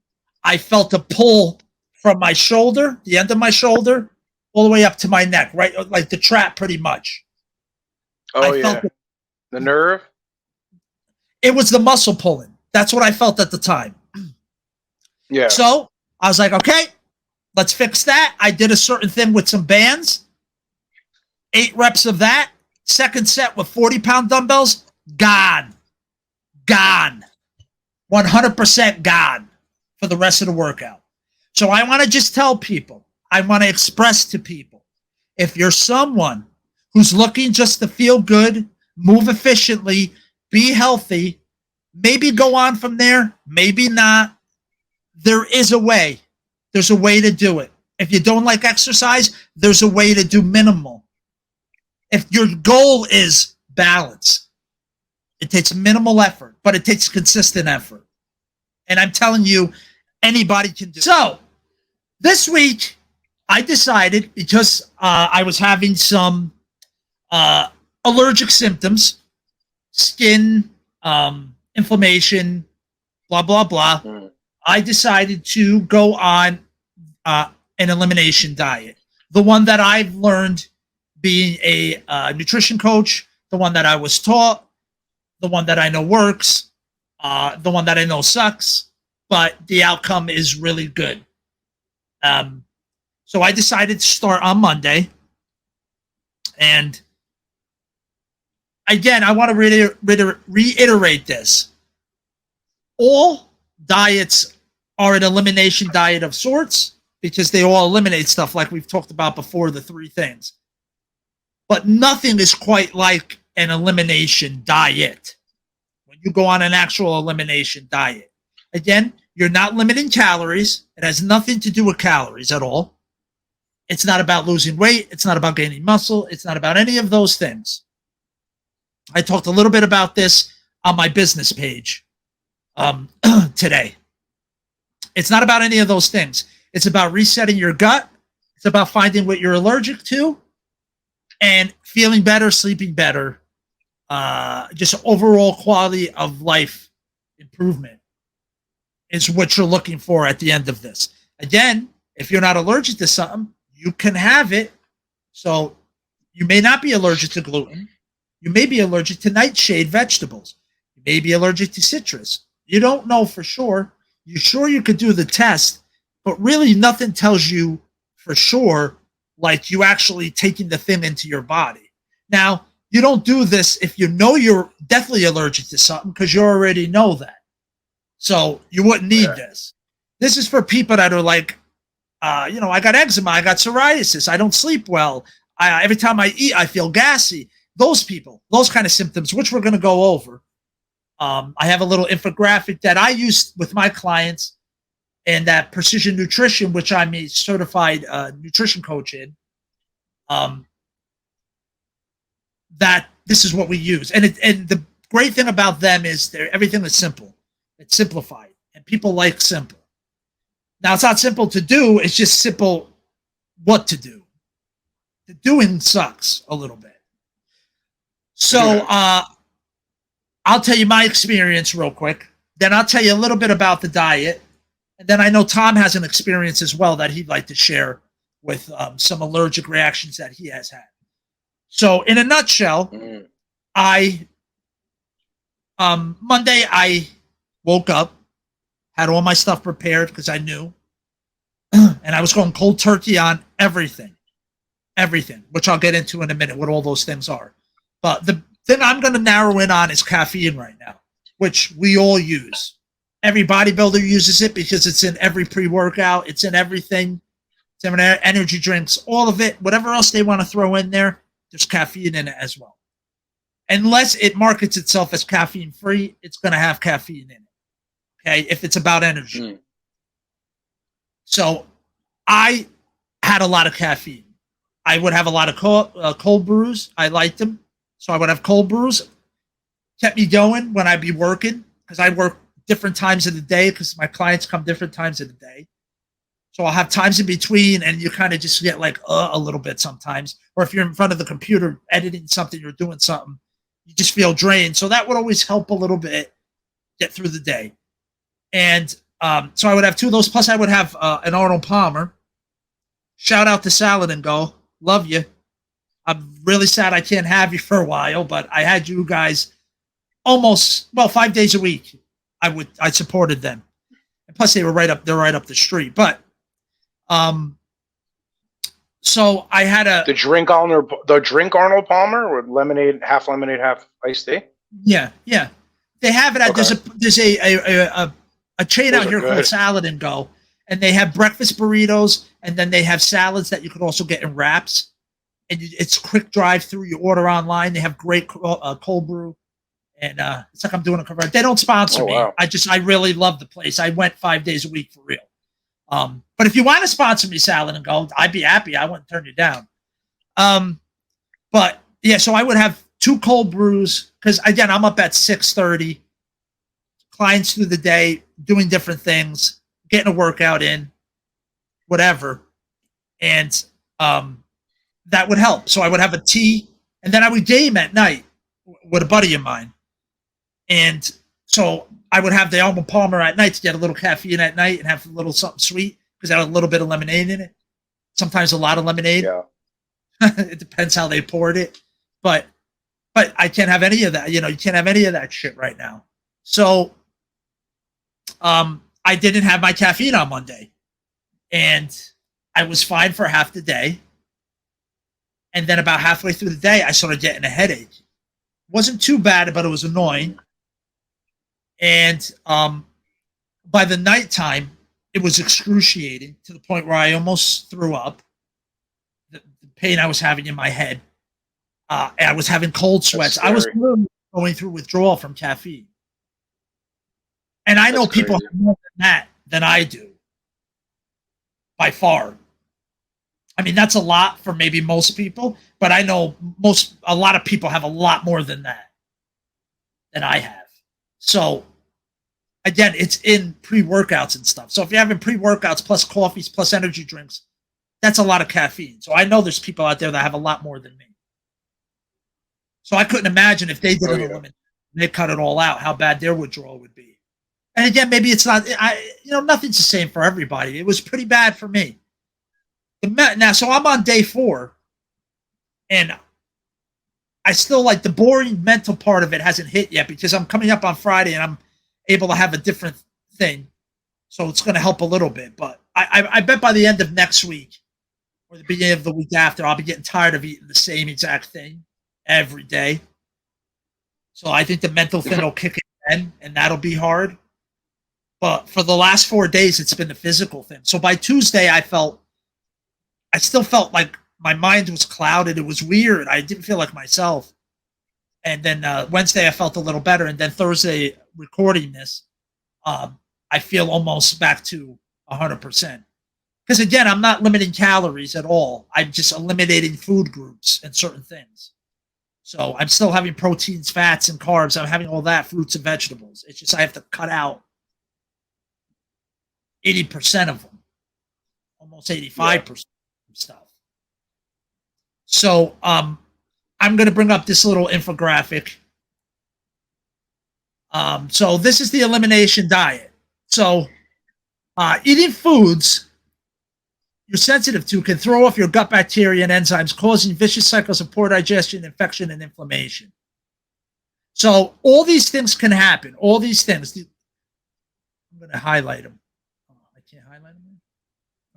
I felt a pull from my shoulder, the end of my shoulder, all the way up to my neck, right? Like the trap pretty much. Oh, yeah. The nerve? It was the muscle pulling. That's what I felt at the time. Yeah. So I was like, okay, let's fix that. I did a certain thing with some bands, 8 reps of that. Second set with 40-pound dumbbells, gone. 100% gone for the rest of the workout. So I want to just tell people, I want to express to people, if you're someone who's looking just to feel good, move efficiently, be healthy, maybe go on from there, maybe not. There is a way. There's a way to do it. If you don't like exercise, there's a way to do minimal. If your goal is balance, it takes minimal effort, but it takes consistent effort. And I'm telling you, anybody can do it. So this week, I decided, because I was having some allergic symptoms, skin, inflammation, blah, blah, blah. I decided to go on an elimination diet. The one that I've learned being a nutrition coach, the one that I was taught, the one that I know works, the one that I know sucks, but the outcome is really good. So I decided to start on Monday. And again, I want to reiterate this. All diets are an elimination diet of sorts because they all eliminate stuff like we've talked about before, the 3 things. But nothing is quite like an elimination diet. When you go on an actual elimination diet, again, you're not limiting calories. It has nothing to do with calories at all. It's not about losing weight. It's not about gaining muscle. It's not about any of those things. I talked a little bit about this on my business page today. It's not about any of those things. It's about resetting your gut. It's about finding what you're allergic to and feeling better, sleeping better, just overall quality of life improvement is what you're looking for at the end of this. Again, if you're not allergic to something, you can have it. So you may not be allergic to gluten. You may be allergic to nightshade vegetables. You may be allergic to citrus. You don't know for sure. You're sure you could do the test, but really nothing tells you for sure like you actually taking the thing into your body. Now, you don't do this if you know you're definitely allergic to something because you already know that. So you wouldn't need this. This is for people that are like, I got eczema, I got psoriasis, I don't sleep well. Every time I eat, I feel gassy. Those people, those kind of symptoms, which we're going to go over. I have a little infographic that I use with my clients, and that Precision Nutrition, which I'm a certified nutrition coach in. That this is what we use, and the great thing about them is everything is simple. It's simplified, and people like simple. Now, it's not simple to do, it's just simple what to do. The doing sucks a little bit. So I'll tell you my experience real quick. Then I'll tell you a little bit about the diet. And then I know Tom has an experience as well that he'd like to share with some allergic reactions that he has had. So in a nutshell, Monday I woke up, had all my stuff prepared because I knew, and I was going cold turkey on everything, which I'll get into in a minute, what all those things are. But the thing I'm going to narrow in on is caffeine right now, which we all use. Every bodybuilder uses it because it's in every pre-workout. It's in everything. It's in energy drinks, all of it. Whatever else they want to throw in there, there's caffeine in it as well. Unless it markets itself as caffeine-free, it's going to have caffeine in it. Okay, if it's about energy. So I had a lot of caffeine. I would have a lot of cold brews. I liked them. So I would have cold brews. Kept me going when I'd be working, because I work different times of the day because my clients come different times of the day. So I'll have times in between, and you kind of just get like a little bit sometimes. Or if you're in front of the computer editing something, you're doing something, you just feel drained. So that would always help a little bit get through the day. And so I would have two of those. Plus I would have an Arnold Palmer. Shout out to Salad and Go. Love you. I'm really sad I can't have you for a while, but I had you guys almost 5 days a week. I supported them. And plus they're right up the street. But so I had the drink Arnold Palmer with lemonade, half iced tea. Yeah. They have it at there's a chain out here called Salad and Go, and they have breakfast burritos, and then they have salads that you could also get in wraps. And it's quick drive through. You order online. They have great cold brew, and it's like I'm doing a cover. They don't sponsor me. Wow. I really love the place. I went 5 days a week for real. But if you want to sponsor me, Salad and Go, I'd be happy. I wouldn't turn you down. But yeah, so I would have 2 cold brews because again, I'm up at 6:30. Clients through the day, doing different things, getting a workout in, whatever, and that would help. So I would have a tea, and then I would game at night with a buddy of mine, and so I would have the Arnold Palmer at night to get a little caffeine at night and have a little something sweet because I had a little bit of lemonade in it. Sometimes a lot of lemonade. Yeah. It depends how they poured it, but I can't have any of that. You can't have any of that shit right now. So I didn't have my caffeine on Monday, and I was fine for half the day. And then about halfway through the day, I started getting a headache. It wasn't too bad, but it was annoying. And by the nighttime, it was excruciating to the point where I almost threw up. The pain I was having in my head. I was having cold sweats. I was going through withdrawal from caffeine. And I know people have more than that than I do. By far. I mean, that's a lot for maybe most people, but I know a lot of people have a lot more than that than I have. So again, it's in pre-workouts and stuff. So if you're having pre-workouts plus coffees plus energy drinks, that's a lot of caffeine. So I know there's people out there that have a lot more than me. So I couldn't imagine if they did it eliminate, they cut it all out, how bad their withdrawal would be. And again, maybe it's not, nothing's the same for everybody. It was pretty bad for me. Now, so I'm on day 4, and I still like the boring mental part of it hasn't hit yet because I'm coming up on Friday and I'm able to have a different thing. So it's going to help a little bit. But I bet by the end of next week or the beginning of the week after, I'll be getting tired of eating the same exact thing every day. So I think the mental thing will kick in, and that'll be hard. But for the last 4 days, it's been the physical thing. So by Tuesday, I still felt like my mind was clouded. It was weird. I didn't feel like myself. And then Wednesday, I felt a little better. And then Thursday, recording this, I feel almost back to 100%. Because again, I'm not limiting calories at all. I'm just eliminating food groups and certain things. So I'm still having proteins, fats, and carbs. I'm having all that, fruits and vegetables. It's just I have to cut out 80% of them, almost 85% of stuff. So I'm going to bring up this little infographic. So this is the elimination diet. So eating foods you're sensitive to can throw off your gut bacteria and enzymes, causing vicious cycles of poor digestion, infection, and inflammation. So all these things can happen. All these things. I'm going to highlight them. I can't highlight them.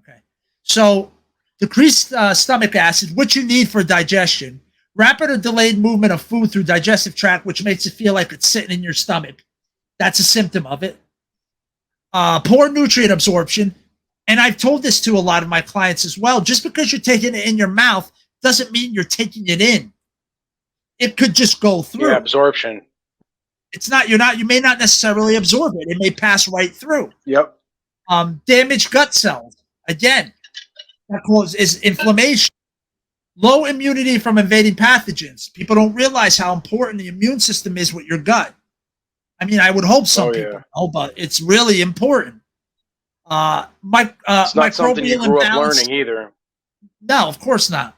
Okay. So decreased stomach acid, which you need for digestion. Rapid or delayed movement of food through digestive tract, which makes it feel like it's sitting in your stomach. That's a symptom of it. Poor nutrient absorption. And I've told this to a lot of my clients as well. Just because you're taking it in your mouth doesn't mean you're taking it in. It could just go through. Yeah, absorption. It's not, you may not necessarily absorb it. It may pass right through. Yep. Damaged gut cells. Again, that causes inflammation. Low immunity from invading pathogens. People don't realize how important the immune system is with your gut. I mean, I would hope some people know, but it's really important. It's not something you grew up learning either. No, of course not.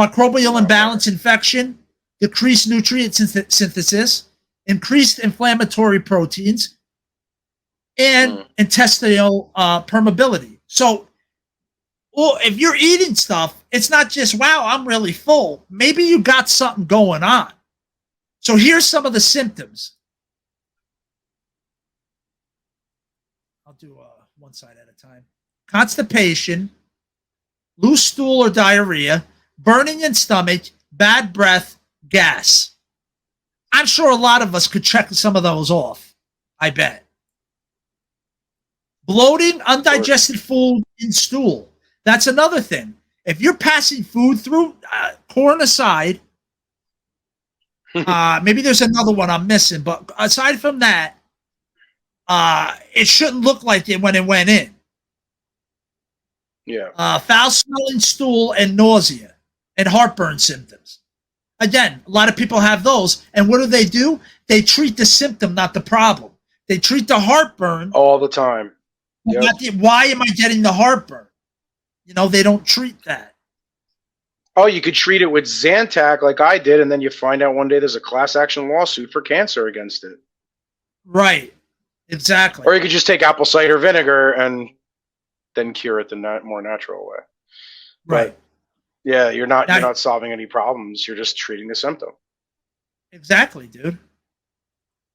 Microbial imbalance, infection, decreased nutrient synthesis, increased inflammatory proteins, and intestinal permeability. So, if you're eating stuff, it's not just, wow, I'm really full. Maybe you got something going on. So here's some of the symptoms. I'll do one side at a time. Constipation, loose stool or diarrhea, burning in stomach, bad breath, gas. I'm sure a lot of us could check some of those off. I bet. Bloating, undigested food in stool. That's another thing. If you're passing food through, corn aside, maybe there's another one I'm missing, but aside from that, it shouldn't look like it when it went in. Yeah. Foul smelling stool and nausea and heartburn symptoms. Again, a lot of people have those. And what do? They treat the symptom, not the problem. They treat the heartburn all the time. Yep. Why am I getting the heartburn? They don't treat that. Oh, you could treat it with Zantac like I did, and then you find out one day there's a class action lawsuit for cancer against it. Right. Exactly. Or you could just take apple cider vinegar and then cure it the more natural way. Right. But yeah, you're not solving any problems. You're just treating the symptom. Exactly, dude.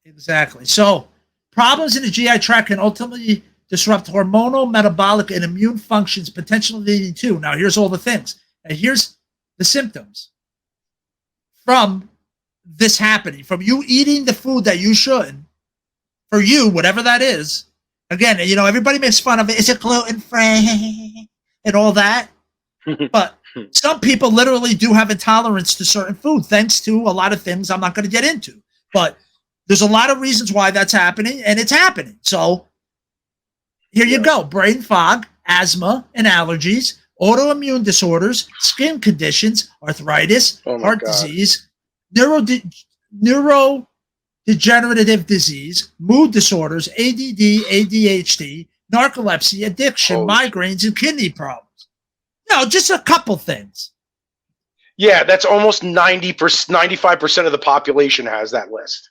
Exactly. So problems in the GI tract can ultimately disrupt hormonal, metabolic, and immune functions, potentially leading to. Now, here's all the things. And here's the symptoms from this happening, from you eating the food that you shouldn't. For you, whatever that is, again, everybody makes fun of it. Is it gluten-free and all that? But some people literally do have intolerance to certain food, thanks to a lot of things I'm not going to get into. But there's a lot of reasons why that's happening, and it's happening. So here you go. Brain fog, asthma and allergies, autoimmune disorders, skin conditions, arthritis, heart disease, neurodegenerative disease, mood disorders, ADD, ADHD, narcolepsy, addiction, migraines, and kidney problems. Just a couple things. Yeah, that's almost 95% of the population has that list.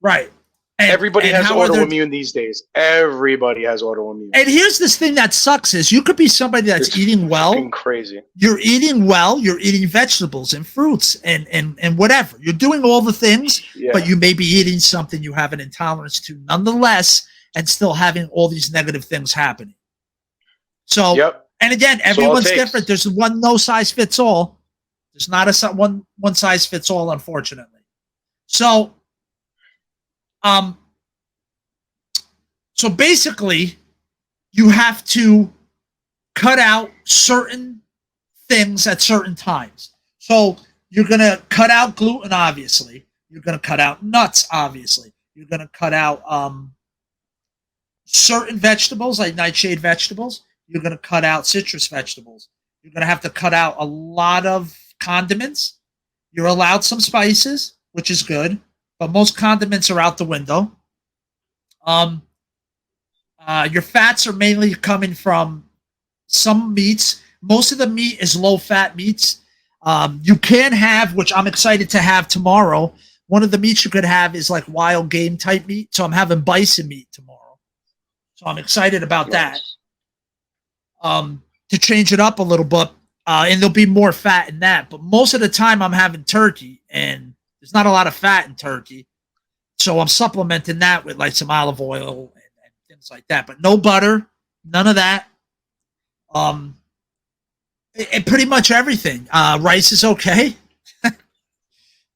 Right. Everybody has autoimmune these days. Everybody has autoimmune. And here's this thing that sucks is you could be somebody that's eating well. Crazy. You're eating well. You're eating vegetables and fruits and whatever. You're doing all the things, but you may be eating something you have an intolerance to nonetheless and still having all these negative things happening. So, and again, everyone's different. There's no size fits all. There's not one size fits all, unfortunately. So So basically, you have to cut out certain things at certain times. So you're going to cut out gluten, obviously. You're going to cut out nuts, obviously. You're going to cut out certain vegetables, like nightshade vegetables. You're going to cut out citrus vegetables. You're going to have to cut out a lot of condiments. You're allowed some spices, which is good, but most condiments are out the window. Your fats are mainly coming from some meats. Most of the meat is low-fat meats. You can have, which I'm excited to have tomorrow, one of the meats you could have is like wild game type meat. So I'm having bison meat tomorrow. So I'm excited about that. To change it up a little bit. And there'll be more fat in that. But most of the time I'm having turkey, and there's not a lot of fat in turkey. So I'm supplementing that with like some olive oil and things like that. But no butter, none of that. And pretty much everything. Rice is okay.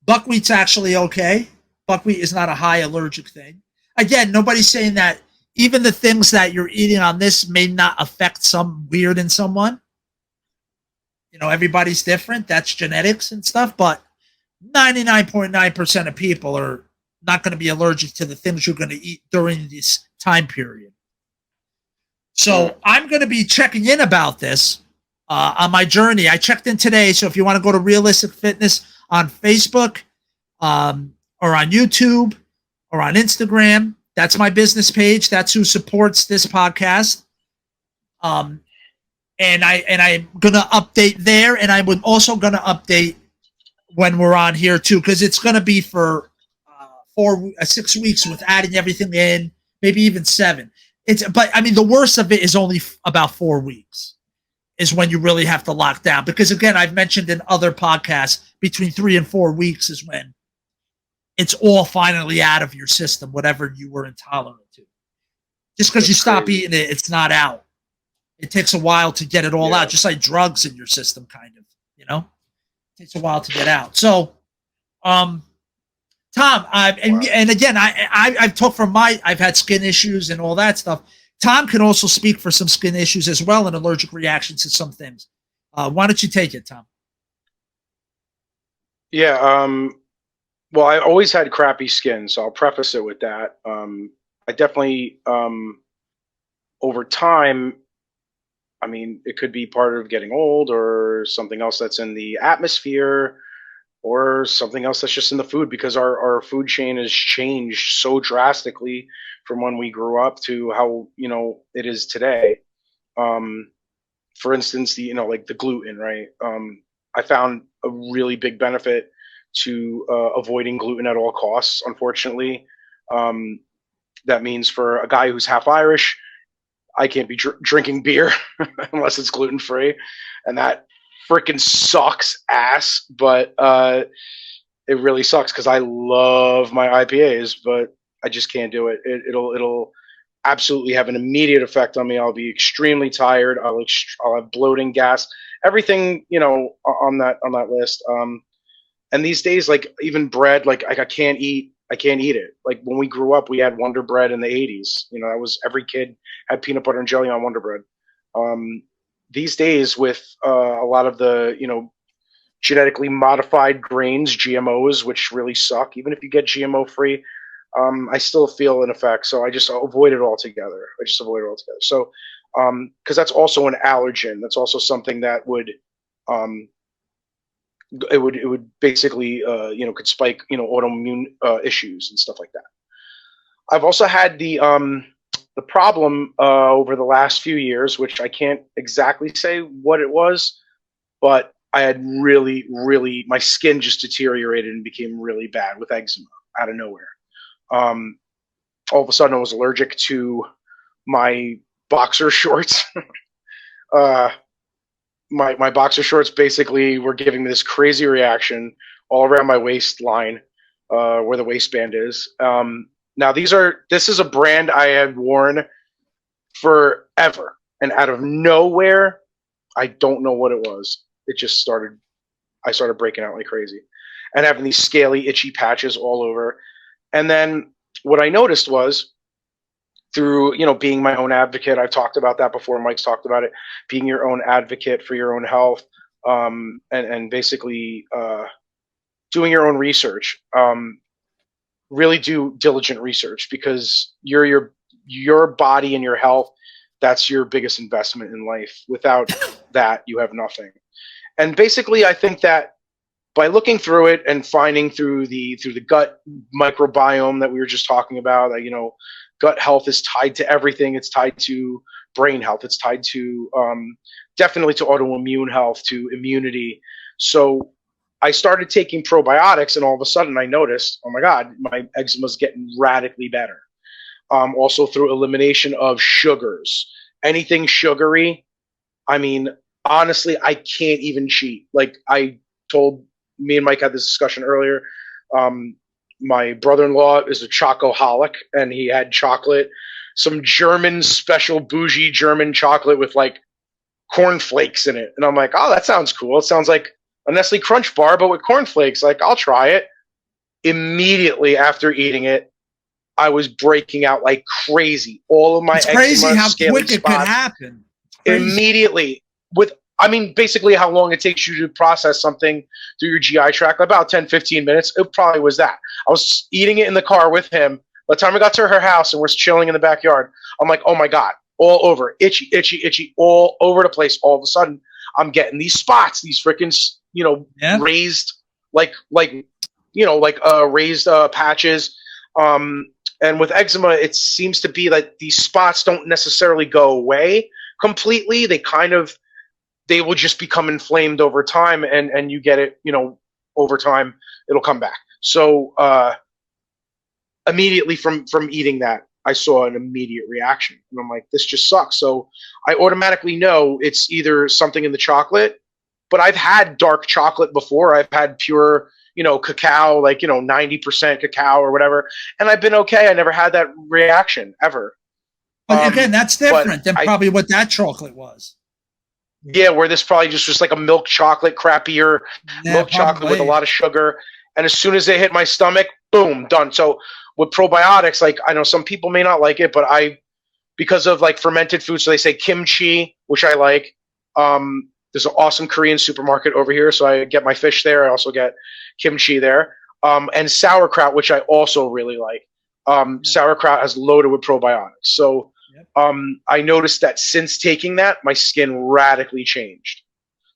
Buckwheat's actually okay. Buckwheat is not a high allergic thing. Again, nobody's saying that even the things that you're eating on this may not affect some weird in someone. You know, everybody's different. That's genetics and stuff. But 99.9% of people are not going to be allergic to the things you're going to eat during this time period. So I'm going to be checking in about this on my journey. I checked in today. So if you want to go to Realistic Fitness on Facebook or on YouTube or on Instagram, that's my business page. That's who supports this podcast. And I'm going to update there. And I'm also going to update when we're on here too, because it's going to be for 6 weeks with adding everything in, maybe even 7. But I mean, the worst of it is only about 4 weeks is when you really have to lock down. Because again, I've mentioned in other podcasts, between 3 and 4 weeks is when it's all finally out of your system, whatever you were intolerant to. Just because you stop eating it, it's not out. It takes a while to get it all out, just like drugs in your system, kind of, you know? It takes a while to get out. So, Tom, and again, I've talked from I've had skin issues and all that stuff. Tom can also speak for some skin issues as well and allergic reactions to some things. Why don't you take it, Tom? Yeah. Well, I always had crappy skin, so I'll preface it with that. I definitely, over time, I mean, it could be part of getting old or something else that's in the atmosphere or something else that's just in the food, because our food chain has changed so drastically from when we grew up to how, it is today. For instance, like the gluten, right? I found a really big benefit to avoiding gluten at all costs, unfortunately. That means for a guy who's half Irish, I can't be drinking beer unless it's gluten free, and that freaking sucks ass. But it really sucks because I love my IPAs, but I just can't do it. It'll absolutely have an immediate effect on me. I'll be extremely tired. I'll have bloating, gas, everything on that list. And these days, like even bread, like I can't eat it. Like when we grew up, we had Wonder Bread in the 80s. That was, every kid had peanut butter and jelly on Wonder Bread. These days, with a lot of the, genetically modified grains, GMOs, which really suck, even if you get GMO free, I still feel an effect. So I just avoid it altogether. So, because that's also an allergen. That's also something that would, it would basically could spike autoimmune issues and stuff like that. I've also had the problem over the last few years, which I can't exactly say what it was, but I had really my skin just deteriorated and became really bad with eczema out of nowhere. All of a sudden I was allergic to my boxer shorts. My boxer shorts basically were giving me this crazy reaction all around my waistline, where the waistband is. Now this is a brand I had worn forever, and out of nowhere, I don't know what it was. It just I started breaking out like crazy and having these scaly, itchy patches all over. And then what I noticed was through, being my own advocate. I've talked about that before. Mike's talked about it, being your own advocate for your own health, and basically doing your own research. Really do diligent research, because your body and your health, that's your biggest investment in life. Without that, you have nothing. And basically, I think that by looking through it and finding through the gut microbiome that we were just talking about, that gut health is tied to everything. It's tied to brain health. It's tied to definitely to autoimmune health, to immunity. So I started taking probiotics, and all of a sudden I noticed, oh my God, my eczema's getting radically better. Also through elimination of sugars, anything sugary. I mean, honestly, I can't even cheat. Like me and Mike had this discussion earlier. My brother-in-law is a chocoholic, and he had chocolate, some German special bougie German chocolate with like cornflakes in it. And I'm like, oh, that sounds cool. It sounds like a Nestle Crunch bar, but with cornflakes. Like, I'll try it. Immediately after eating it, I was breaking out like crazy. All of my eczema, crazy how quick it could happen. Immediately, basically how long it takes you to process something through your GI tract, about 10, 15 minutes. It probably was that. I was eating it in the car with him. By the time I got to her house and we're chilling in the backyard, I'm like, oh my God, all over, itchy, itchy, itchy, all over the place. All of a sudden, I'm getting these spots, these freaking, raised, raised patches. And with eczema, it seems to be like these spots don't necessarily go away completely. They will just become inflamed over time, and you get it, over time, it'll come back. So immediately from eating that, I saw an immediate reaction, and I'm like, this just sucks. So I automatically know it's either something in the chocolate, but I've had dark chocolate before. I've had pure, cacao, 90% cacao or whatever, and I've been okay. I never had that reaction ever. But again, that's different than probably what that chocolate was. Yeah, where this probably just was like a milk chocolate, crappier milk chocolate with a lot of sugar. And as soon as they hit my stomach, boom, done. So with probiotics, I know some people may not like it, but because of fermented food, so they say kimchi, which I like. There's an awesome Korean supermarket over here, so I get my fish there. I also get kimchi there. And sauerkraut, which I also really like. Sauerkraut is loaded with probiotics. So I noticed that since taking that, my skin radically changed.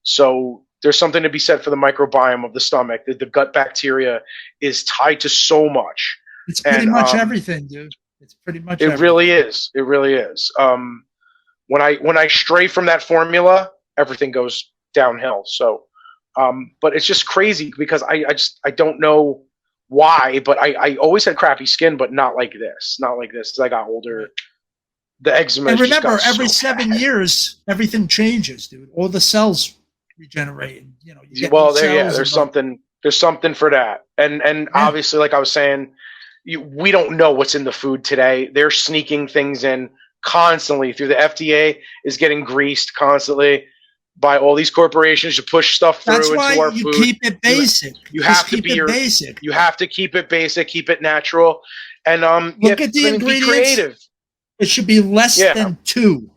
So there's something to be said for the microbiome of the stomach. The gut bacteria is tied to so much. It's pretty much everything, dude. It's pretty much everything. Really is. It really is. When I stray from that formula, everything goes downhill. So, but it's just crazy because I don't know why, but I always had crappy skin, but not like this. Not like this. As I got older, the eczema. And remember, every 7 years, everything changes, dude. All the cells regenerate. There's something for that. And obviously, like I was saying, we don't know what's in the food today. They're sneaking things in constantly through the FDA is getting greased constantly by all these corporations to push stuff through into our food. That's why you keep it basic. You have to be basic. You have to keep it basic, keep it natural, and look at the ingredients. Be creative. It should be less than 2.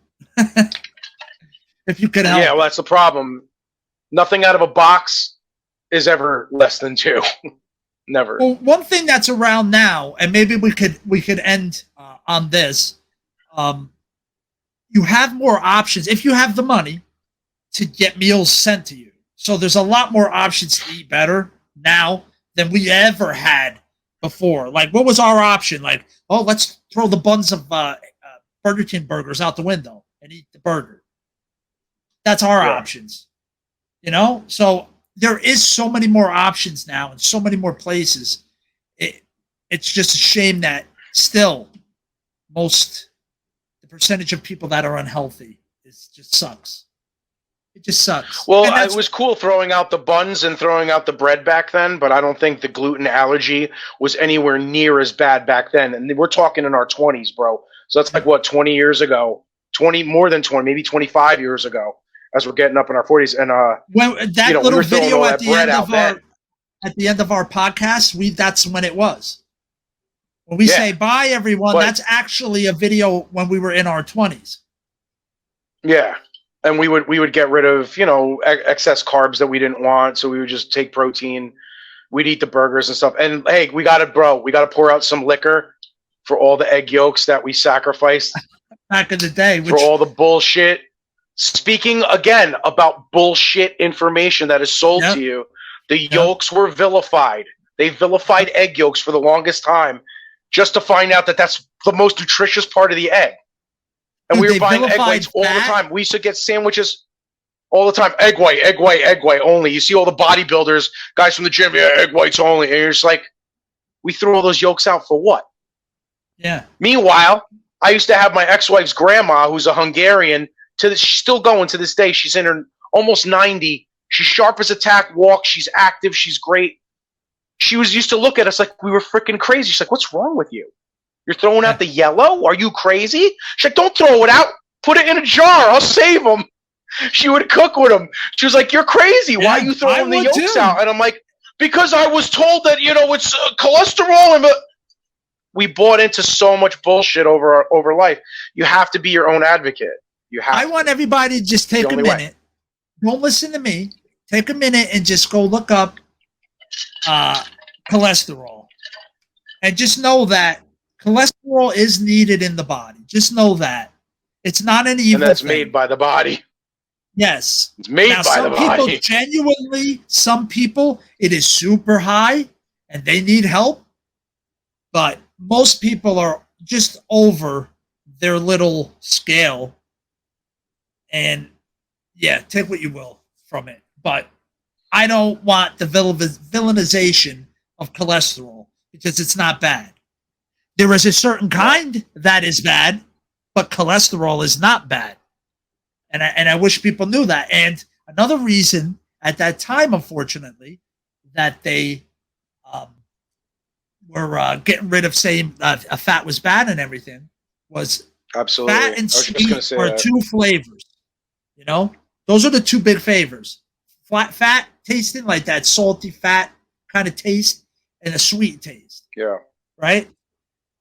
If you could help. Yeah, well, that's the problem. Nothing out of a box is ever less than 2. Never. Well, one thing that's around now, and maybe we could end on this. You have more options if you have the money to get meals sent to you. So there's a lot more options to eat better now than we ever had before. Like, what was our option? Like, oh, let's throw the buns of Burger King burgers out the window and eat the burger. That's our options. So there is so many more options now and so many more places. It's just a shame that still the percentage of people that are unhealthy just sucks. It just sucks. Well, it was cool throwing out the buns and throwing out the bread back then, but I don't think the gluten allergy was anywhere near as bad back then. And we're talking in our 20s, bro. So that's 20 years ago, more than 20, maybe 25 years ago, as we're getting up in our 40s. And little video at the end of our podcast, that's when it was. When we Yeah. say bye, everyone, But- that's actually a video when we were in our 20s. Yeah. And we would get rid of, you know, excess carbs that we didn't want. So we would just take protein. We'd eat the burgers and stuff. And hey, we got to pour out some liquor for all the egg yolks that we sacrificed Back in the day, which for all the bullshit. Speaking again about bullshit information that is sold Yep. to you, the yolks were vilified. They vilified egg yolks for the longest time just to find out that that's the most nutritious part of the egg. And Dude, we they were buying egg vilified whites all the fat? time. We used to get sandwiches all the time. Egg white, egg white, egg white only. You see all the bodybuilders, guys from the gym, yeah, egg whites only. And you're just like, we threw all those yolks out for what? yeah, Meanwhile, I used to have my ex-wife's grandma, who's a Hungarian, she's still going to this day. She's in her almost 90. She's sharp as a tack, walks. She's active. She's great. She used to look at us like we were freaking crazy. She's like, "What's wrong with you? You're throwing out the yellow? Are you crazy?" She's like, "Don't throw it out. Put it in a jar. I'll save them." She would cook with them. She was like, "You're crazy. Why are Yeah, you I throwing the would yolks too. out?" And I'm like, "Because I was told that, you know, it's cholesterol." And we bought into so much bullshit over life. You have to be your own advocate. You have. I want everybody to just take a only way. minute. Don't listen to me. Take a minute and just go look up cholesterol. And just know that cholesterol is needed in the body. Just know that. It's not an evil And that's thing. made by the body. Yes. It's made Now, by some the people body. genuinely, some people, it is super high and they need help. But most people are just over their little scale. And yeah, take what you will from it. But I don't want the villainization of cholesterol because it's not bad. There is a certain kind that is bad, but cholesterol is not bad. And I wish people knew that. And another reason at that time, unfortunately, that they were getting rid of saying fat was bad and everything was Absolutely. fat I and was just going to sweet say are that. two flavors. You know, those are the two big favors. Fat tasting like that salty fat kind of taste and a sweet taste. Yeah. Right?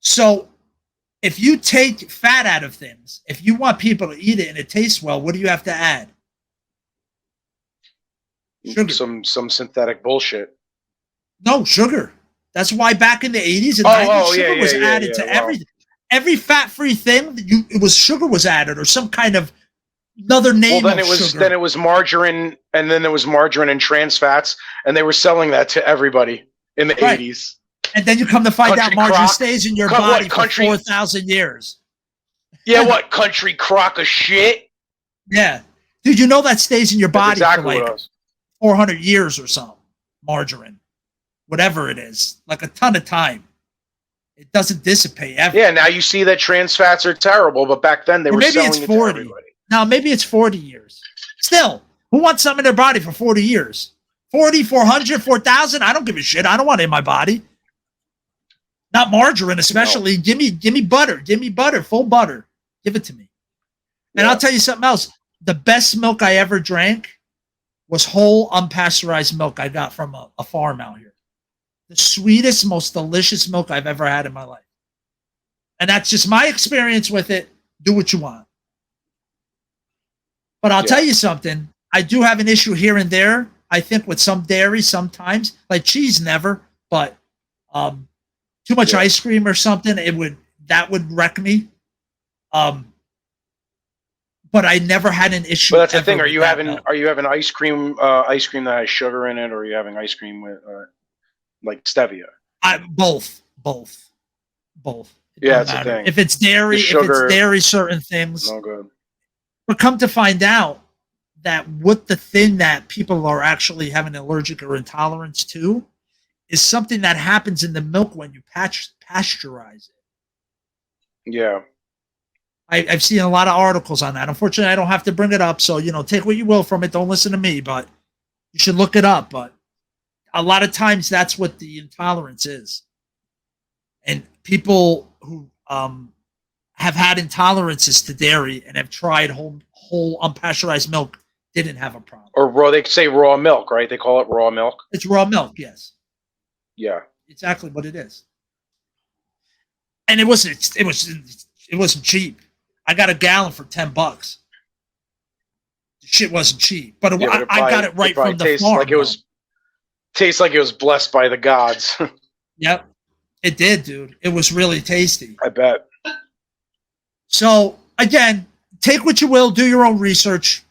So if you take fat out of things, if you want people to eat it and it tastes well, what do you have to add? Sugar. Some synthetic bullshit. No, sugar. That's why back in the 80s and 90s, sugar was added to everything. Every fat-free thing, sugar was added or some kind of another name Well, then of it was sugar. then it was margarine, and then there was margarine and trans fats, and they were selling that to everybody in the Right. 80s. And then you come to find out Country margarine crock. stays in your What, body country- for 4,000 years. Yeah, what country crock of shit? Yeah. Dude, you know that stays in your That's body exactly for what like it was. 400 years or something. Margarine. Whatever it is. Like a ton of time. It doesn't dissipate ever. Yeah, now you see that trans fats are terrible, but back then they Or were maybe selling it's it to 40. everybody. Now, maybe it's 40 years. Still, who wants something in their body for 40 years? 40, 400, 4,000? I don't give a shit. I don't want it in my body. Not margarine, especially. No. Give me butter. Give me butter, full butter. Give it to me. And Yeah. I'll tell you something else. The best milk I ever drank was whole unpasteurized milk I got from a farm out here. The sweetest, most delicious milk I've ever had in my life. And that's just my experience with it. Do what you want. But I'll Yeah. tell you something. I do have an issue here and there. I think with some dairy sometimes, like cheese, never. But too much Yeah. ice cream or something, that would wreck me. But I never had an issue. But that's the ever thing. Are with you that having milk. ice cream that has sugar in it, or are you having ice cream with like stevia? Both. It Yeah, don't that's the matter. thing. If it's dairy, The sugar- certain things. No good. But come to find out that what the thing that people are actually having an allergic or intolerance to is something that happens in the milk when you pasteurize it. Yeah. I've seen a lot of articles on that. Unfortunately, I don't have to bring it up. So, take what you will from it. Don't listen to me, but you should look it up. But a lot of times that's what the intolerance is. And people who have had intolerances to dairy and have tried whole unpasteurized milk didn't have a problem. Or raw. They say raw milk, right? They call it raw milk. It's raw milk, yes. Yeah. Exactly what it is. and it wasn't cheap. I got a gallon for $10. The shit wasn't cheap, but, Yeah, I got it right from the tastes farm. like it was tastes like it was blessed by the gods. Yep, it did, dude. It was really tasty. I bet. So again, take what you will, do your own research.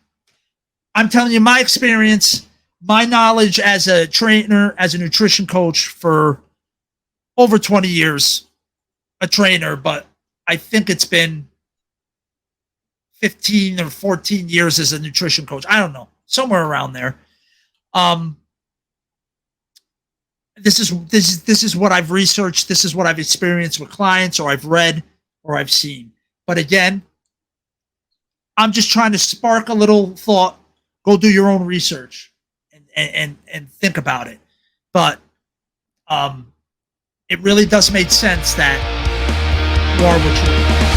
I'm telling you my experience, my knowledge as a trainer, as a nutrition coach for over 20 years, a trainer, but I think it's been 15 or 14 years as a nutrition coach. I don't know, somewhere around there. This is what I've researched. This is what I've experienced with clients, or I've read, or I've seen. But again, I'm just trying to spark a little thought. Go do your own research and think about it. But it really does make sense that you are what you are.